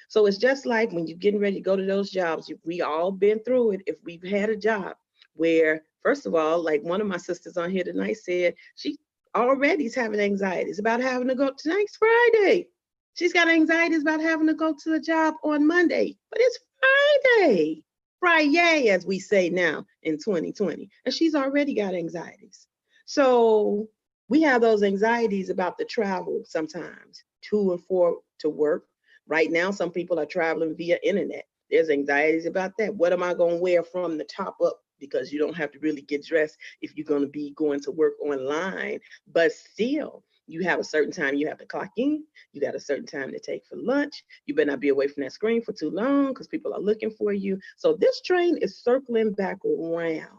So it's just like when you're getting ready to go to those jobs, we all been through it. If we've had a job where First of all, like one of my sisters on here tonight said, she already is having anxieties about having to go to next Friday. She's got anxieties about having to go to the job on Monday, but it's Friday. Friday, as we say now in 2020, and she's already got anxieties. So we have those anxieties about the travel sometimes to and for to work. Right now, some people are traveling via internet. There's anxieties about that. What am I going to wear from the top up? Because you don't have to really get dressed if you're going to be going to work online, but still, you have a certain time you have to clock in. You got a certain time to take for lunch. You better not be away from that screen for too long because people are looking for you. So this train is circling back around.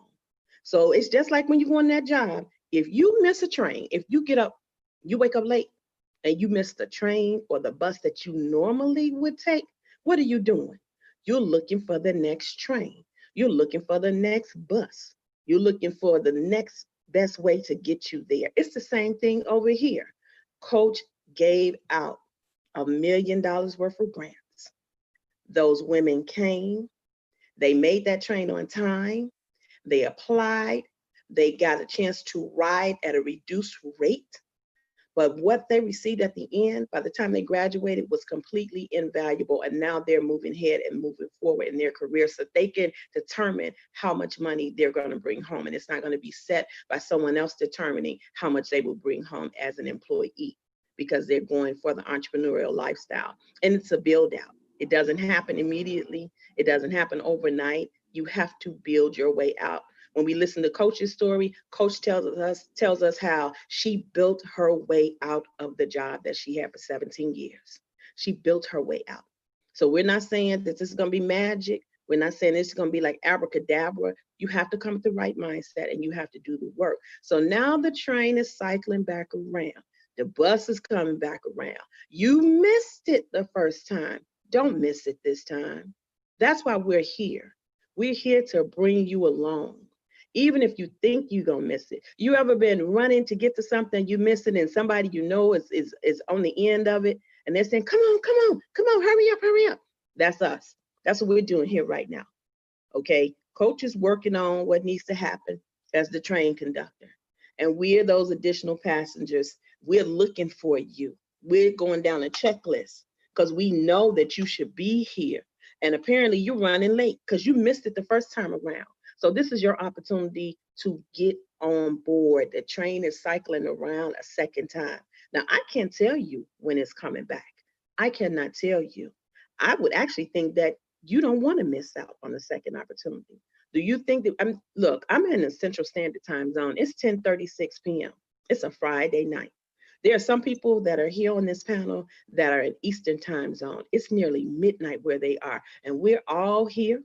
So it's just like when you go on that job. If you miss a train, if you get up, you wake up late and you miss the train or the bus that you normally would take, what are you doing? You're looking for the next train. You're looking for the next bus. You're looking for the next best way to get you there. It's the same thing over here. Coach gave out $1 million worth of grants. Those women came, they made that train on time, they applied, they got a chance to ride at a reduced rate. But what they received at the end, by the time they graduated, was completely invaluable. And now they're moving ahead and moving forward in their career so they can determine how much money they're going to bring home. And it's not going to be set by someone else determining how much they will bring home as an employee, because they're going for the entrepreneurial lifestyle. And it's a build out. It doesn't happen immediately. It doesn't happen overnight. You have to build your way out. When we listen to Coach's story, Coach tells us how she built her way out of the job that she had for 17 years. She built her way out. So we're not saying that this is going to be magic. We're not saying it's going to be like abracadabra. You have to come with the right mindset and you have to do the work. So now the train is cycling back around. The bus is coming back around. You missed it the first time. Don't miss it this time. That's why we're here. We're here to bring you along. Even if you think you're going to miss it. You ever been running to get to something, you miss it, and somebody you know is on the end of it, and they're saying, come on, hurry up. That's us. That's what we're doing here right now. Okay? Coach is working on what needs to happen as the train conductor. And we're those additional passengers. We're looking for you. We're going down a checklist because we know that you should be here. And apparently you're running late because you missed it the first time around. So this is your opportunity to get on board. The train is cycling around a second time. Now, I can't tell you when it's coming back. I cannot tell you. I would actually think that you don't want to miss out on the second opportunity. Do you think that, look, I'm in the Central Standard Time zone. It's 10:36 p.m. It's a Friday night. There are some people that are here on this panel that are in Eastern Time zone. It's nearly midnight where they are, and we're all here.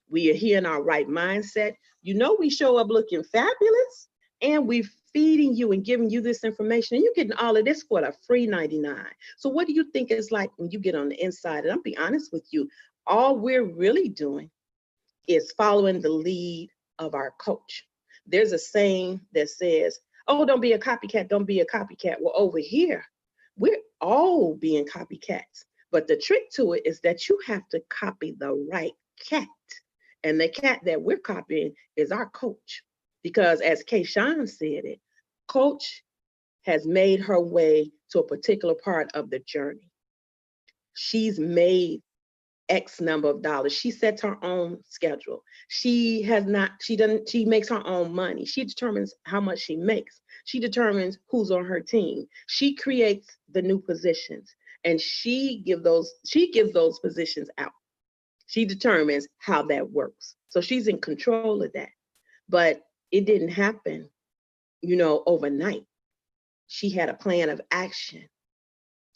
We are here in our right mindset. You know, we show up looking fabulous, and we're feeding you and giving you this information, and you're getting all of this for a free 99. So what do you think it's like when you get on the inside? And I'll be honest with you, all we're really doing is following the lead of our coach. There's a saying that says, oh, don't be a copycat, don't be a copycat. Well, over here, we're all being copycats. But the trick to it is that you have to copy the right cat. And the cat that we're copying is our coach. Because as Kayshawn said it, Coach has made her way to a particular part of the journey. She's made X number of dollars. She sets her own schedule. She makes her own money. She determines how much she makes. She determines who's on her team. She creates the new positions and she gives those positions out. She determines how that works. So she's in control of that. But it didn't happen, overnight. She had a plan of action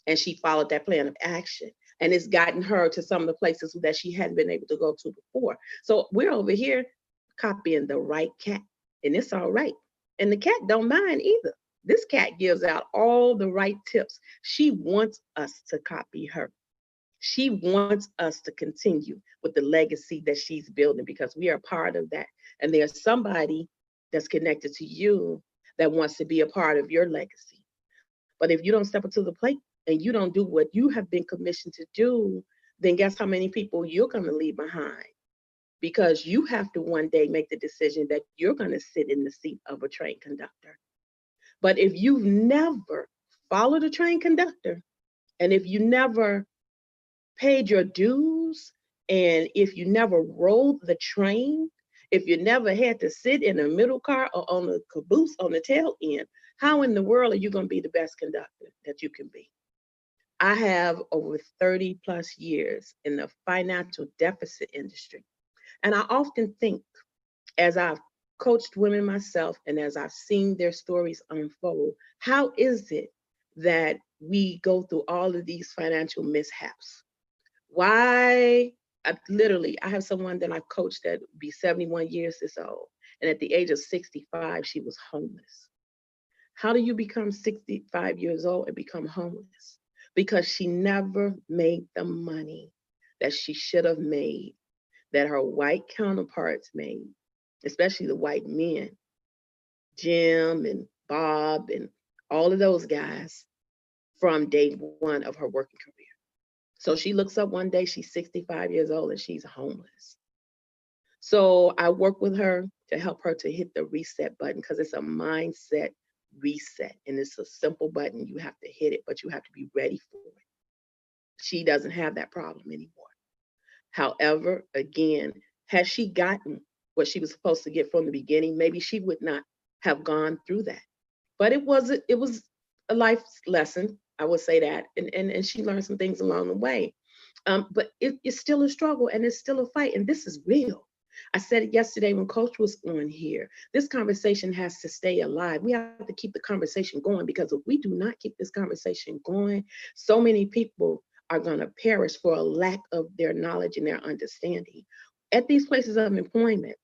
and she followed that plan of action. And it's gotten her to some of the places that she hadn't been able to go to before. So we're over here copying the right cat, and it's all right. And the cat don't mind either. This cat gives out all the right tips. She wants us to copy her. She wants us to continue with the legacy that she's building because we are part of that. And there's somebody that's connected to you that wants to be a part of your legacy. But if you don't step up to the plate, and you don't do what you have been commissioned to do, then guess how many people you're going to leave behind? because you have to one day make the decision that you're going to sit in the seat of a train conductor. But if you've never followed a train conductor, and if you never paid your dues, and if you never rode the train, if you never had to sit in a middle car or on the caboose on the tail end, how in the world are you going to be the best conductor that you can be? I have over 30 plus years in the financial deficit industry. And I often think, as I've coached women myself and as I've seen their stories unfold, how is it that we go through all of these financial mishaps? Why? I have someone that I've coached that would be 71 years this old. And at the age of 65, she was homeless. How do you become 65 years old and become homeless? Because she never made the money that she should have made, that her white counterparts made, especially the white men, Jim and Bob and all of those guys, from day one of her working career. So she looks up one day, she's 65 years old and she's homeless. So I work with her to help her to hit the reset button, because it's a mindset reset, and it's a simple button. You have to hit it, but you have to be ready for it. She doesn't have that problem anymore. However, again, had she gotten what she was supposed to get from the beginning, maybe she would not have gone through that. But it was a life lesson, I would say that, and she learned some things along the way. But it's still a struggle, and it's still a fight, and this is real. I said it yesterday when Coach was on here. This conversation has to stay alive. We have to keep the conversation going, because if we do not keep this conversation going, so many people are going to perish for a lack of their knowledge and their understanding. At these places of employment,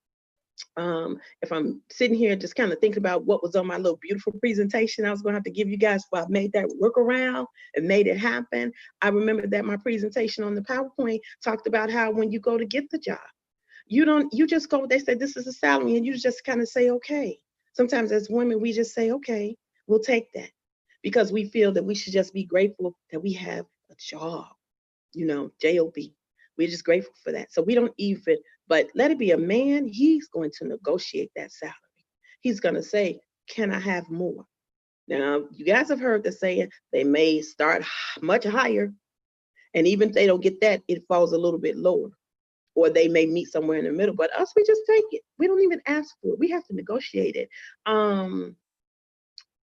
if I'm sitting here just kind of thinking about what was on my little beautiful presentation I was going to have to give you guys, but I made that workaround and made it happen. I remember that my presentation on the PowerPoint talked about how when you go to get the job, you just go, they say this is a salary, and you just kind of say, okay. Sometimes as women, we just say, okay, we'll take that, because we feel that we should just be grateful that we have a job, job. We're just grateful for that. So we don't even, but let it be a man, he's going to negotiate that salary. He's going to say, can I have more? Now, you guys have heard the saying, they may start much higher, and even if they don't get that, it falls a little bit lower. Or they may meet somewhere in the middle, but us, we just take it. We don't even ask for it. We have to negotiate it.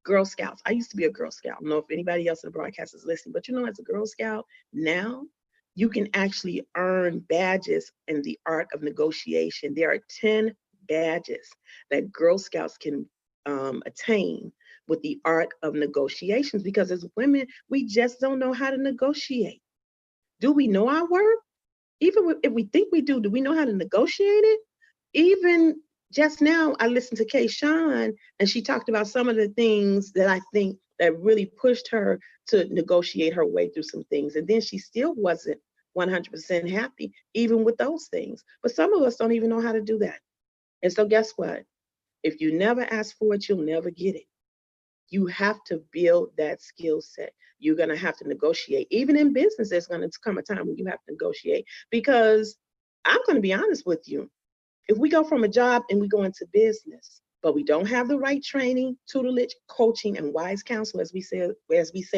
Girl Scouts. I used to be a Girl Scout. I don't know if anybody else in the broadcast is listening, but as a Girl Scout, now you can actually earn badges in the art of negotiation. There are 10 badges that Girl Scouts can attain with the art of negotiations, because as women, we just don't know how to negotiate. Do we know our worth? Even if we think we do we know how to negotiate it? Even just now, I listened to Kay Sean, and she talked about some of the things that I think that really pushed her to negotiate her way through some things. And then she still wasn't 100% happy, even with those things. But some of us don't even know how to do that. And so guess what? If you never ask for it, you'll never get it. You have to build that skill set. You're going to have to negotiate. Even in business, there's going to come a time when you have to negotiate, because I'm going to be honest with you. If we go from a job and we go into business, but we don't have the right training, tutelage, coaching, and wise counsel, as we say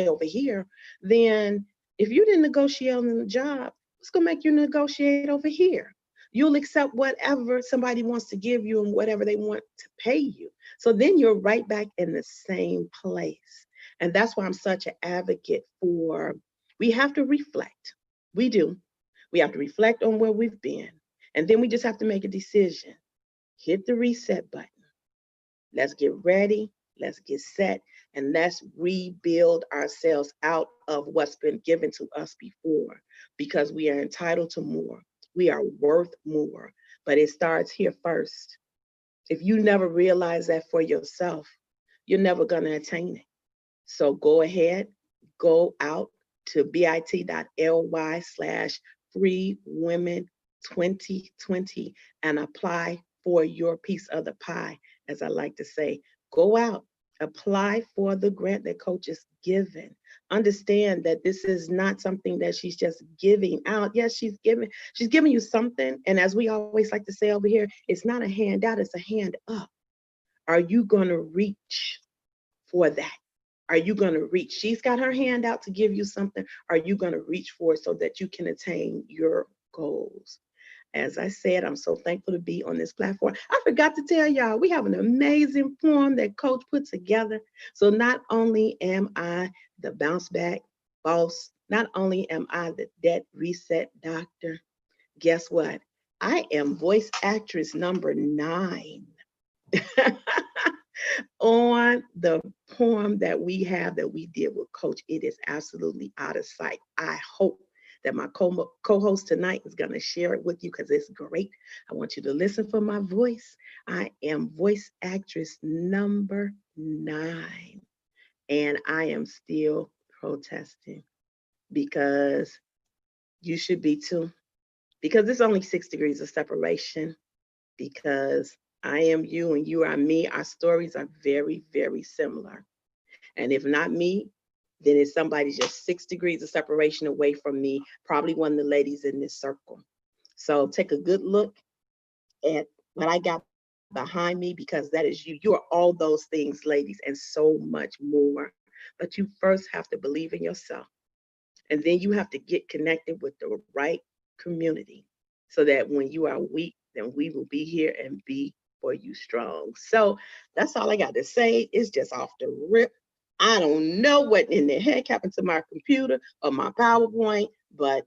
over here, then if you didn't negotiate on the job, what's going to make you negotiate over here? You'll accept whatever somebody wants to give you and whatever they want to pay you. So then you're right back in the same place. And that's why I'm such an advocate for, we have to reflect. We do. We have to reflect on where we've been. And then we just have to make a decision. Hit the reset button. Let's get ready. Let's get set. And let's rebuild ourselves out of what's been given to us before, because we are entitled to more. We are worth more. But it starts here first. If you never realize that for yourself, you're never going to attain it. So go ahead, go out to bit.ly/freewomen2020 and apply for your piece of the pie, as I like to say. Go out Apply for the grant that Coach is giving. Understand that this is not something that she's just giving out. Yes, she's giving you something. And as we always like to say over here, it's not a handout, it's a hand up. Are you going to reach for that? Are you going to reach? She's got her hand out to give you something. Are you going to reach for it so that you can attain your goals? As I said, I'm so thankful to be on this platform. I forgot to tell y'all, we have an amazing form that Coach put together. So not only am I the bounce back boss, not only am I the debt reset doctor, guess what? I am voice actress number 9 on the poem that we have that we did with Coach. It is absolutely out of sight. I hope that my co-host tonight is going to share it with you because it's great. I want you to listen for my voice. I am voice actress number 9, and I am still protesting because you should be too. Because it's only 6 degrees of separation, because I am you and you are me. Our stories are very, very similar. And if not me, then it's somebody just 6 degrees of separation away from me, probably one of the ladies in this circle. So take a good look at what I got behind me, because that is you. You are all those things, ladies, and so much more. But you first have to believe in yourself. And then you have to get connected with the right community so that when you are weak, then we will be here and be for you strong. So that's all I got to say. It's just off the rip. I don't know what in the heck happened to my computer or my PowerPoint, but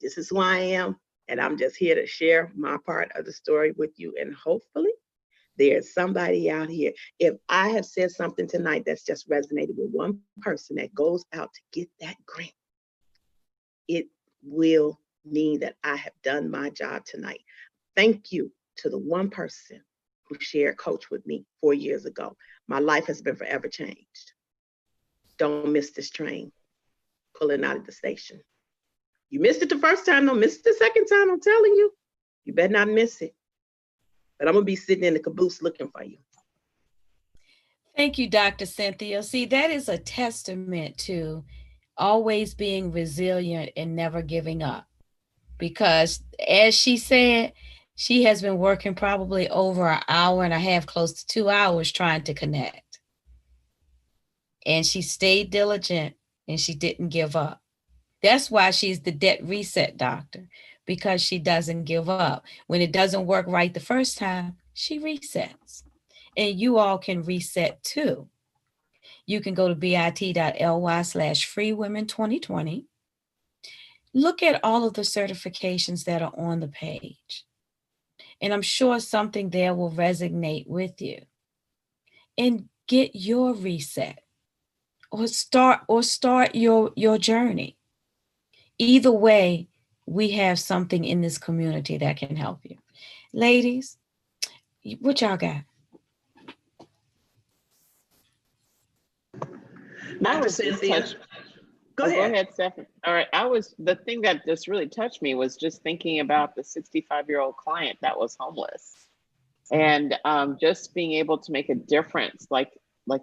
this is who I am. And I'm just here to share my part of the story with you. And hopefully there's somebody out here. If I have said something tonight that's just resonated with one person that goes out to get that grant, it will mean that I have done my job tonight. Thank you to the one person who shared Coach with me 4 years ago. My life has been forever changed. Don't miss this train pulling out of the station. You missed it the first time, don't miss it the second time, I'm telling you. You better not miss it. But I'm gonna be sitting in the caboose looking for you. Thank you, Dr. Cynthia. See, that is a testament to always being resilient and never giving up. Because as she said, she has been working probably over an hour and a half, close to 2 hours trying to connect. And she stayed diligent and she didn't give up. That's why she's the debt reset doctor, because she doesn't give up. When it doesn't work right the first time, she resets. And you all can reset too. You can go to bit.ly/freewomen2020. Look at all of the certifications that are on the page. And I'm sure something there will resonate with you. And get your reset or start your journey. Either way, we have something in this community that can help you. Ladies, what y'all got? Dr. Cynthia. Go ahead. Go ahead, Stephanie. All right. The thing that just really touched me was just thinking about the 65-year-old client that was homeless, and just being able to make a difference like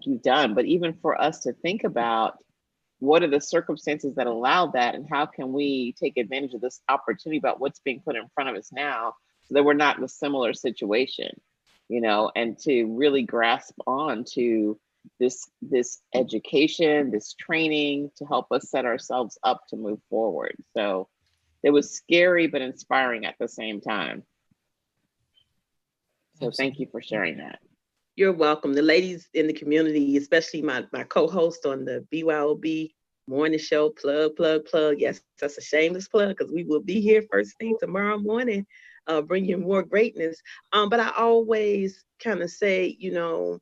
you've done. But even for us to think about what are the circumstances that allow that, and how can we take advantage of this opportunity about what's being put in front of us now, so that we're not in a similar situation, and to really grasp on to this education, this training to help us set ourselves up to move forward. So it was scary but inspiring at the same time. So thank you for sharing that. You're welcome. The ladies in the community, especially my co-host on the BYOB morning show, plug. Yes, that's a shameless plug because we will be here first thing tomorrow morning, bringing more greatness. But I always kind of say, you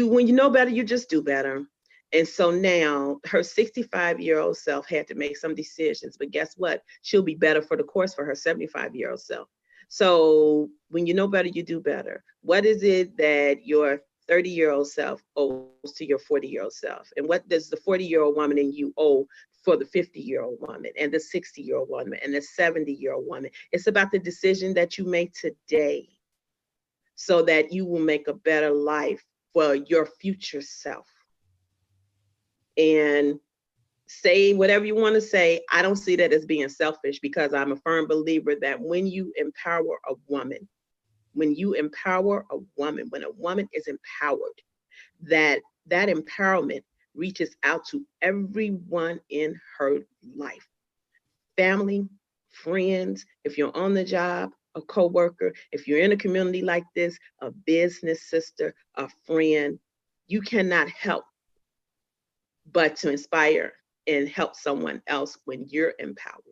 when you know better, you just do better. And so now her 65-year-old self had to make some decisions, but guess what? She'll be better for the course for her 75-year-old self. So when you know better, you do better. What is it that your 30-year-old self owes to your 40-year-old self? And what does the 40-year-old woman in you owe for the 50-year-old woman and the 60-year-old woman and the 70-year-old woman? It's about the decision that you make today so that you will make a better life for your future self. And say whatever you want to say. I don't see that as being selfish, because I'm a firm believer that when you empower a woman, when a woman is empowered, that empowerment reaches out to everyone in her life. Family, friends, if you're on the job, a coworker, if you're in a community like this, a business sister, a friend, you cannot help but to inspire and help someone else when you're empowered.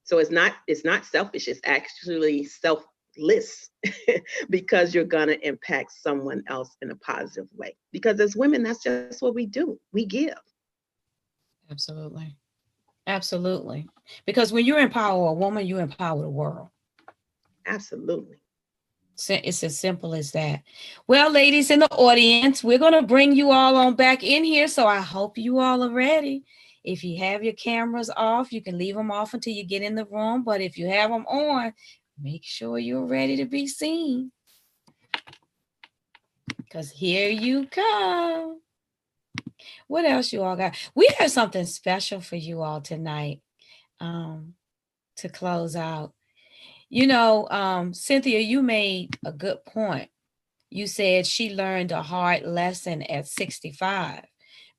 So it's not selfish, it's actually selfless because you're gonna impact someone else in a positive way. Because as women, that's just what we do. We give. Absolutely. Absolutely. Because when you empower a woman, you empower the world. Absolutely. It's as simple as that. Well, ladies in the audience, we're going to bring you all on back in here. So I hope you all are ready. If you have your cameras off, you can leave them off until you get in the room. But if you have them on, make sure you're ready to be seen. Because here you come. What else you all got? We have something special for you all tonight to close out. You know, Cynthia, you made a good point. You said she learned a hard lesson at 65,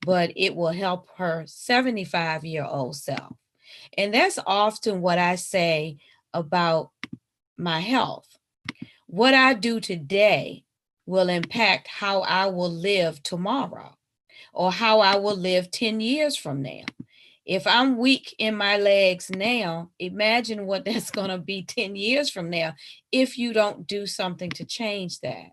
but it will help her 75-year-old self. And that's often what I say about my health. What I do today will impact how I will live tomorrow, or how I will live 10 years from now. If I'm weak in my legs now, imagine what that's going to be 10 years from now if you don't do something to change that.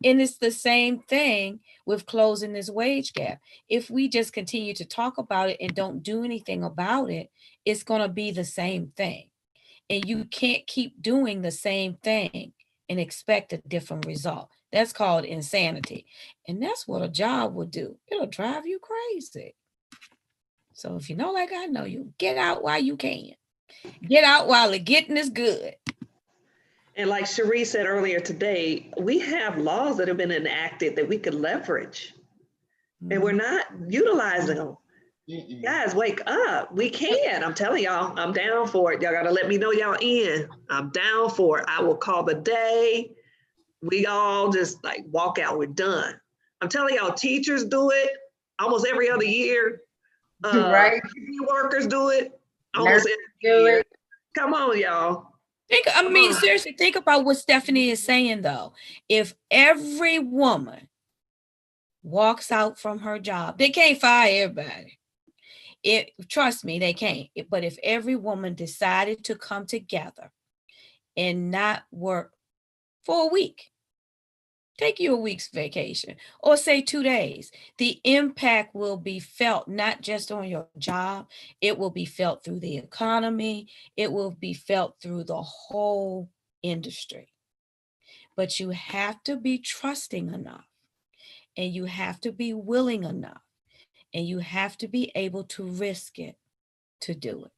And it's the same thing with closing this wage gap. If we just continue to talk about it and don't do anything about it, it's going to be the same thing. And you can't keep doing the same thing and expect a different result. That's called insanity. And that's what a job will do. It'll drive you crazy. So if you know, like I know, you get out while you can. Get out while the getting is good. And like Cherie said earlier today, we have laws that have been enacted that we could leverage, and we're not utilizing them. Guys, wake up. We can. I'm telling y'all, I'm down for it. Y'all got to let me know y'all in. I'm down for it. I will call the day. We all just like walk out. We're done. I'm telling y'all, teachers do it almost every other year. Right. Workers do it almost every year. Come on, y'all. Seriously, think about what Stephanie is saying, though. If every woman walks out from her job, they can't fire everybody. Trust me, they can't. But if every woman decided to come together and not work for a week, take you a week's vacation, or say 2 days, the impact will be felt not just on your job, it will be felt through the economy, it will be felt through the whole industry. But you have to be trusting enough, and you have to be willing enough, and you have to be able to risk it to do it.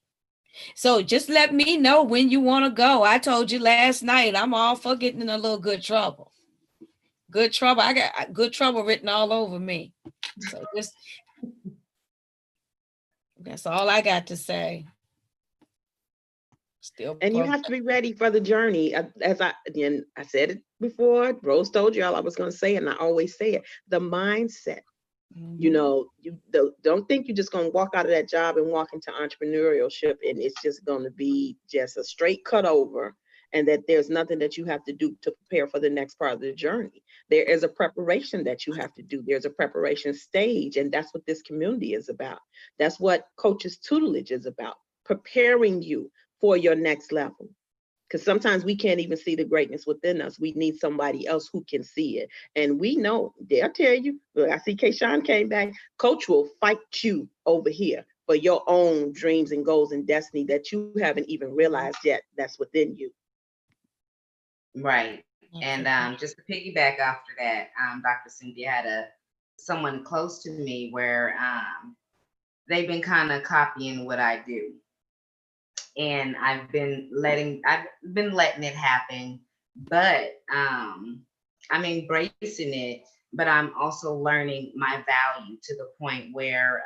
So just let me know when you want to go. I told you last night, I'm all for getting in a little good trouble. Good trouble. I got good trouble written all over me. So that's all I got to say. And you have to be ready for the journey. As I said it before, Rose told y'all I was going to say it, and I always say it, the mindset. You know, you don't think you're just going to walk out of that job and walk into entrepreneurship and it's just going to be just a straight cut over, and that there's nothing that you have to do to prepare for the next part of the journey. There is a preparation that you have to do. There's a preparation stage, and that's what this community is about. That's what Coach's Tutelage is about, preparing you for your next level. Because sometimes we can't even see the greatness within us. We need somebody else who can see it. And we know, they'll tell you, look, I see Kayshawn came back, Coach will fight you over here for your own dreams and goals and destiny that you haven't even realized yet that's within you. Right. And just to piggyback after that, Dr. Cynthia had someone close to me where they've been kind of copying what I do. And I've been letting it happen. But I'm embracing it, but I'm also learning my value to the point where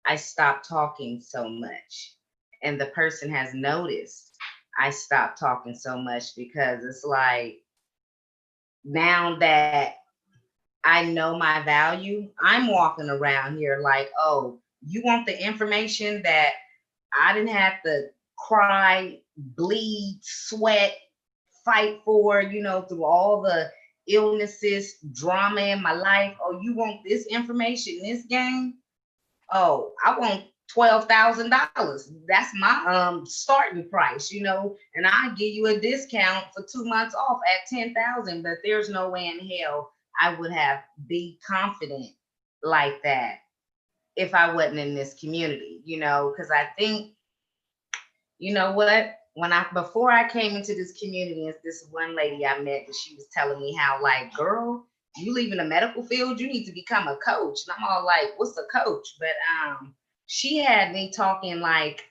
I stopped talking so much. And the person has noticed I stopped talking so much because it's like now that I know my value, I'm walking around here like, oh, you want the information that I didn't have to cry, bleed, sweat, fight for, through all the illnesses, drama in my life. Oh, you want this information, this game? Oh, I want $12,000. That's my starting price, and I give you a discount for 2 months off at 10,000. But there's no way in hell I would have be confident like that if I wasn't in this community, because I think, you know what? Before I came into this community, and this one lady I met, and she was telling me how, like, girl, you leaving the medical field, you need to become a coach. And I'm all like, what's a coach? But she had me talking like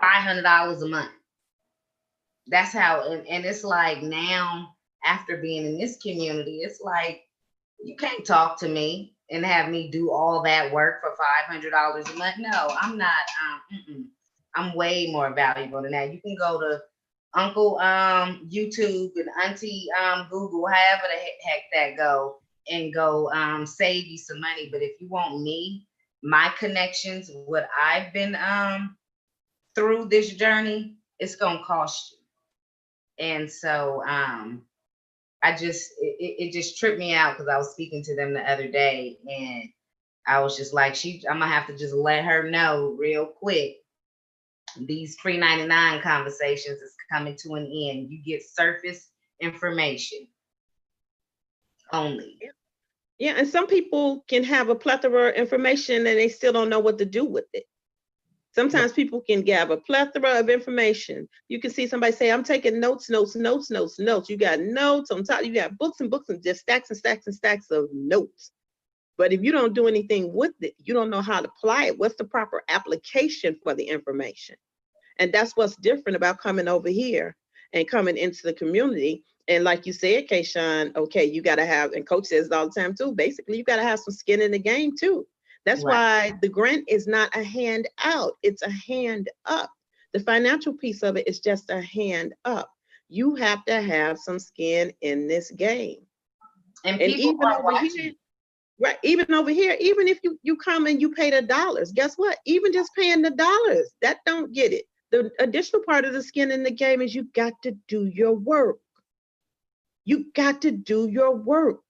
$500 a month. That's how, and it's like now, after being in this community, it's like you can't talk to me and have me do all that work for $500 a month. No, I'm not. I'm way more valuable than that. You can go to Uncle YouTube and Auntie Google, however the heck that go, and go save you some money. But if you want me, my connections, what I've been through this journey, it's gonna cost you. And so it just tripped me out because I was speaking to them the other day, and I was just like, I'm gonna have to just let her know real quick. These free 99 conversations is coming to an end. You get surface information only. Yeah, and some people can have a plethora of information and they still don't know what to do with it. Sometimes people can have a plethora of information. You can see somebody say, I'm taking notes. You got notes on top, you got books and books and just stacks and stacks and stacks of notes. But if you don't do anything with it, you don't know how to apply it. What's the proper application for the information? And that's what's different about coming over here and coming into the community. And like you said, Kayshawn, okay, you got to have, and Coach says it all the time too, basically, you got to have some skin in the game too. That's why the grant is not a hand out, it's a hand up. The financial piece of it is just a hand up. You have to have some skin in this game. And even over here, right, even over here, even if you come and you pay the dollars, guess what? Even just paying the dollars, that don't get it. The additional part of the skin in the game is you got to do your work. You got to do your work.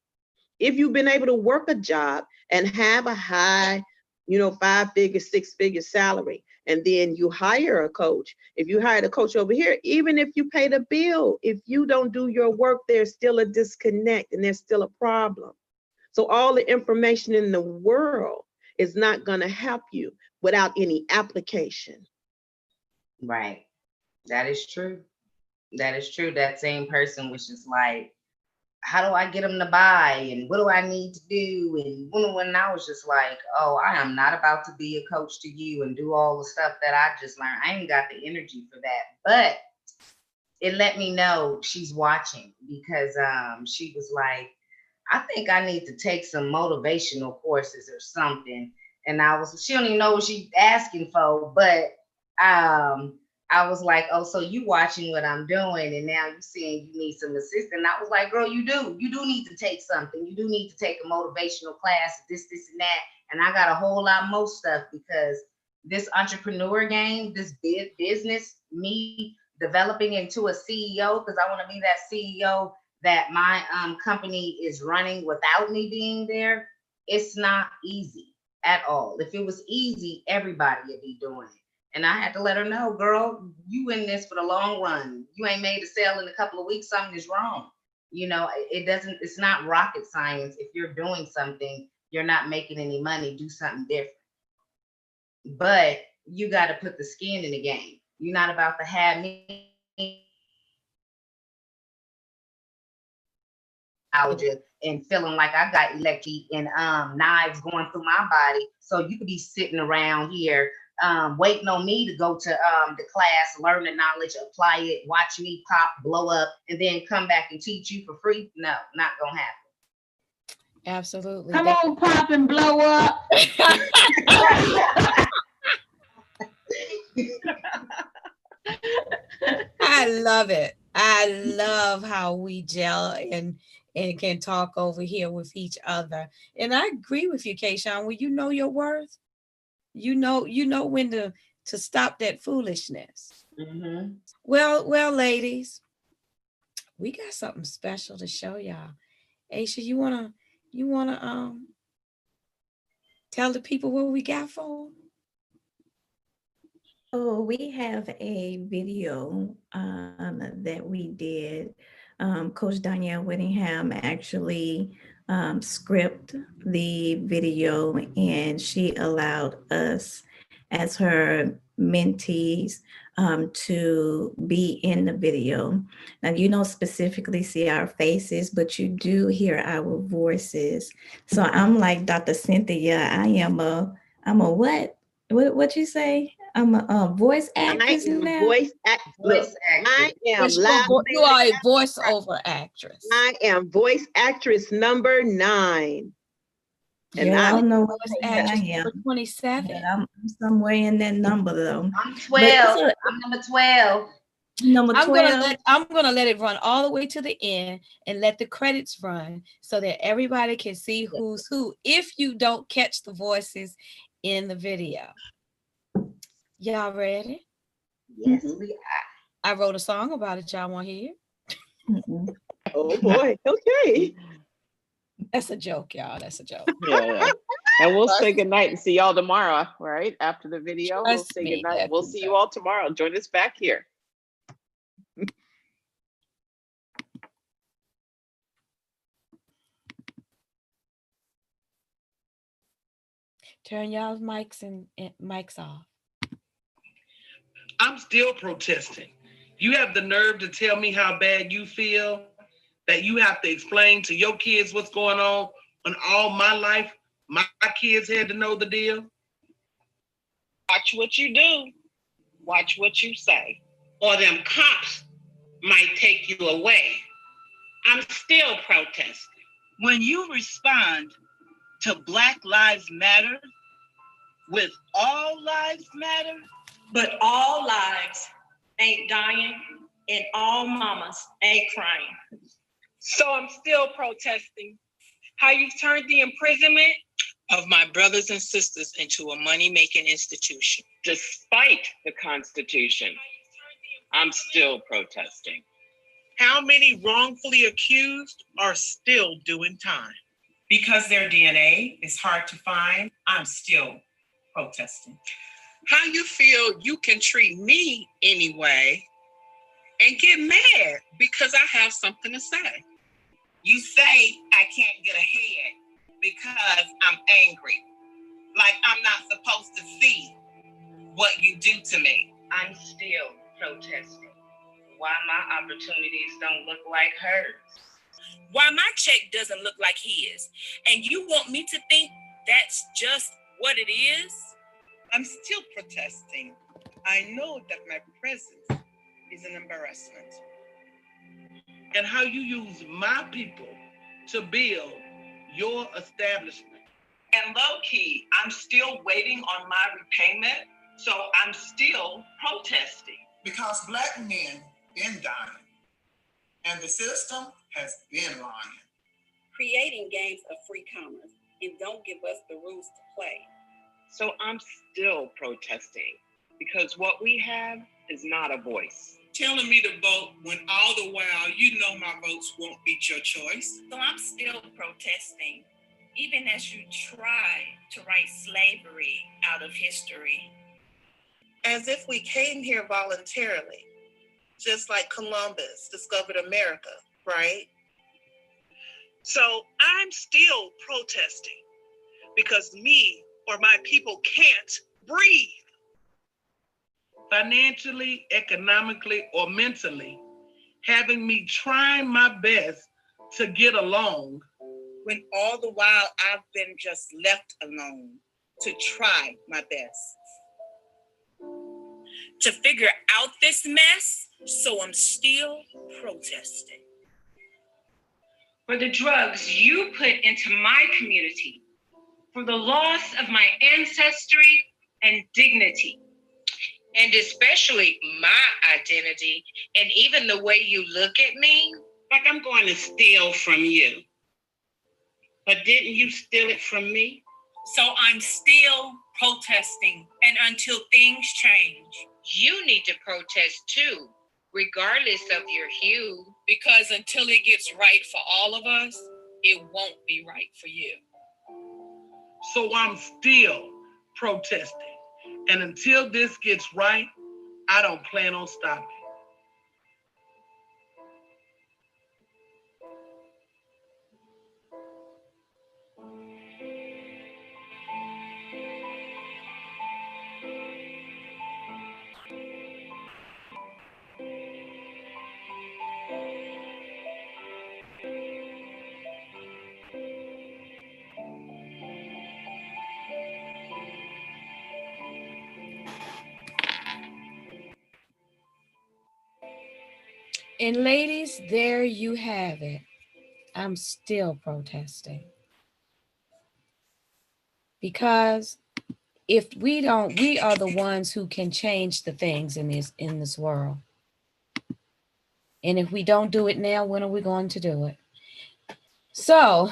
If you've been able to work a job and have a high, 5-figure, 6-figure salary, and then you hire a coach, if you hired a coach over here, even if you pay the bill, if you don't do your work, there's still a disconnect and there's still a problem. So all the information in the world is not going to help you without any application. Right. That is true. That is true. That same person was just like, how do I get them to buy? And what do I need to do? And when I was just like, oh, I am not about to be a coach to you and do all the stuff that I just learned. I ain't got the energy for that. But it let me know she's watching, because she was like, I think I need to take some motivational courses or something. And she don't even know what she's asking for, but I was like, oh, so you watching what I'm doing, and now you seeing you need some assistance. And I was like, girl, you do need to take something. You do need to take a motivational class, this and that. And I got a whole lot more stuff, because this entrepreneur game, this business, me developing into a CEO, because I want to be that CEO that my company is running without me being there. It's not easy at all. If it was easy, everybody would be doing it. And I had to let her know, girl, you in this for the long run. You ain't made a sale in a couple of weeks, something is wrong. It's not rocket science. If you're doing something, you're not making any money, do something different. But you got to put the skin in the game. You're not about to have me and feeling like I got electric and knives going through my body. So you could be sitting around here waiting on me to go to the class, learn the knowledge, apply it, watch me pop, blow up, and then come back and teach you for free. No, not gonna happen. Absolutely. Come on, pop and blow up. I love it. I love how we gel and can talk over here with each other. And I agree with you, Kayshawn. When you know your worth, you know when to stop that foolishness. Mm-hmm. Well, ladies, we got something special to show y'all. Aisha, you wanna tell the people what we got for them? Oh, we have a video that we did. Coach Danielle Whittingham actually script the video, and she allowed us as her mentees to be in the video. Now, you don't specifically see our faces, but you do hear our voices. So I'm like Dr. Cynthia, I'm a what? What you say? I'm a voice actress now. Voice actress. Look, I am loud. You are a voiceover actress. I am voice actress number 9. And I don't know what I am. 27. I'm somewhere in that number though. I'm 12. I'm number 12. Number 12. I'm gonna let it run all the way to the end and let the credits run so that everybody can see who's who. If you don't catch the voices in the video. Y'all ready? Yes, we are. I wrote a song about it. Y'all want to hear? Oh boy. Okay. That's a joke, y'all. That's a joke. Yeah. And we'll say goodnight and see y'all tomorrow, right? After the video, we'll say goodnight. We'll see you all tomorrow. Join us back here. Turn y'all's mics and mics off. I'm still protesting. You have the nerve to tell me how bad you feel, that you have to explain to your kids what's going on when all my life, my kids had to know the deal? Watch what you do. Watch what you say. Or them cops might take you away. I'm still protesting. When you respond to Black Lives Matter with all lives matter, but all lives ain't dying and all mamas ain't crying. So I'm still protesting how you've turned the imprisonment of my brothers and sisters into a money-making institution. Despite the Constitution, I'm still protesting. How many wrongfully accused are still doing time? Because their DNA is hard to find, I'm still protesting. How you feel you can treat me anyway and get mad because I have something to say. You say I can't get ahead because I'm angry. Like I'm not supposed to see what you do to me. I'm still protesting why my opportunities don't look like hers. Why my check doesn't look like his. And you want me to think that's just what it is? I'm still protesting. I know that my presence is an embarrassment. And how you use my people to build your establishment. And low key, I'm still waiting on my repayment, so I'm still protesting. Because Black men been dying, and the system has been lying. Creating games of free commerce and don't give us the rules to play. So I'm still protesting because what we have is not a voice. Telling me to vote when all the while you know my votes won't beat your choice. So I'm still protesting, even as you try to write slavery out of history. As if we came here voluntarily, just like Columbus discovered America, right? So I'm still protesting because me or my people can't breathe. Financially, economically, or mentally, having me trying my best to get along. When all the while I've been just left alone to try my best. to figure out this mess, so I'm still protesting. For the drugs you put into my community, for the loss of my ancestry and dignity. And especially my identity, and even the way you look at me. Like I'm going to steal from you. But didn't you steal it from me? So I'm still protesting, and until things change. You need to protest too, regardless of your hue. Because until it gets right for all of us, it won't be right for you. So I'm still protesting. And until this gets right, I don't plan on stopping. And ladies, there you have it. I'm still protesting. Because if we don't, we are the ones who can change the things in this world. And if we don't do it now, when are we going to do it? So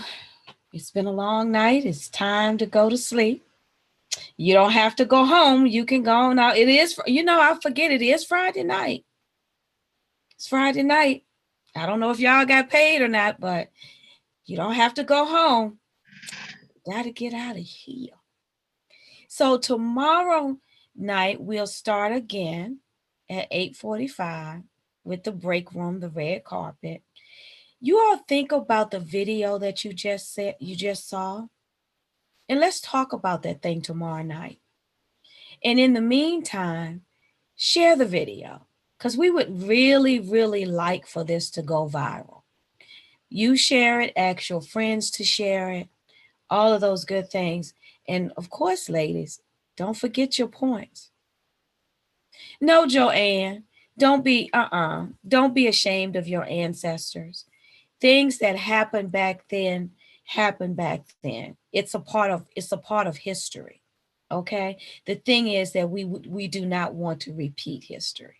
it's been a long night. It's time to go to sleep. You don't have to go home. You can go now. It is, I forget it is Friday night. It's Friday night. I don't know if y'all got paid or not, but you don't have to go home. Got to get out of here. So tomorrow night, we'll start again at 8:45 with the break room, the red carpet. You all think about the video that you just saw, and let's talk about that thing tomorrow night. And in the meantime, share the video, because we would really, really like for this to go viral. You share it, ask your friends to share it, all of those good things. And of course, ladies, don't forget your points. No, Joanne, don't be ashamed of your ancestors. Things that happened back then happened back then. It's a part of history. Okay. The thing is that we do not want to repeat history.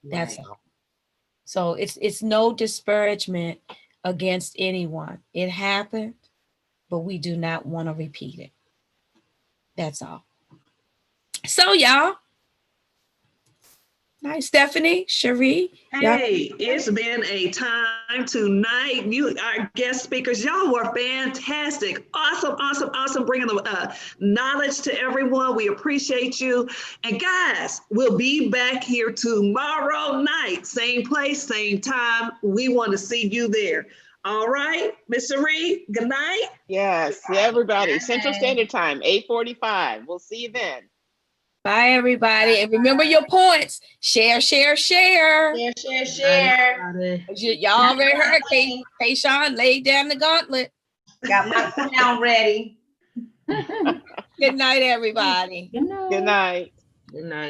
That's all. So it's no disparagement against anyone. It happened, but we do not want to repeat it. That's all. So y'all. Hi, Stephanie, Cherie. Hey, it's been a time tonight. You, our guest speakers, y'all were fantastic. Awesome, bringing the knowledge to everyone. We appreciate you. And guys, we'll be back here tomorrow night. Same place, same time. We want to see you there. All right, Miss Cherie, good night. Yes, everybody. Central Standard Time, 8:45. We'll see you then. Bye, everybody. And remember your points. Share. Share. Y'all already heard Kayshawn laid down the gauntlet. Got my sound ready. Good night, everybody. Good night. Good night.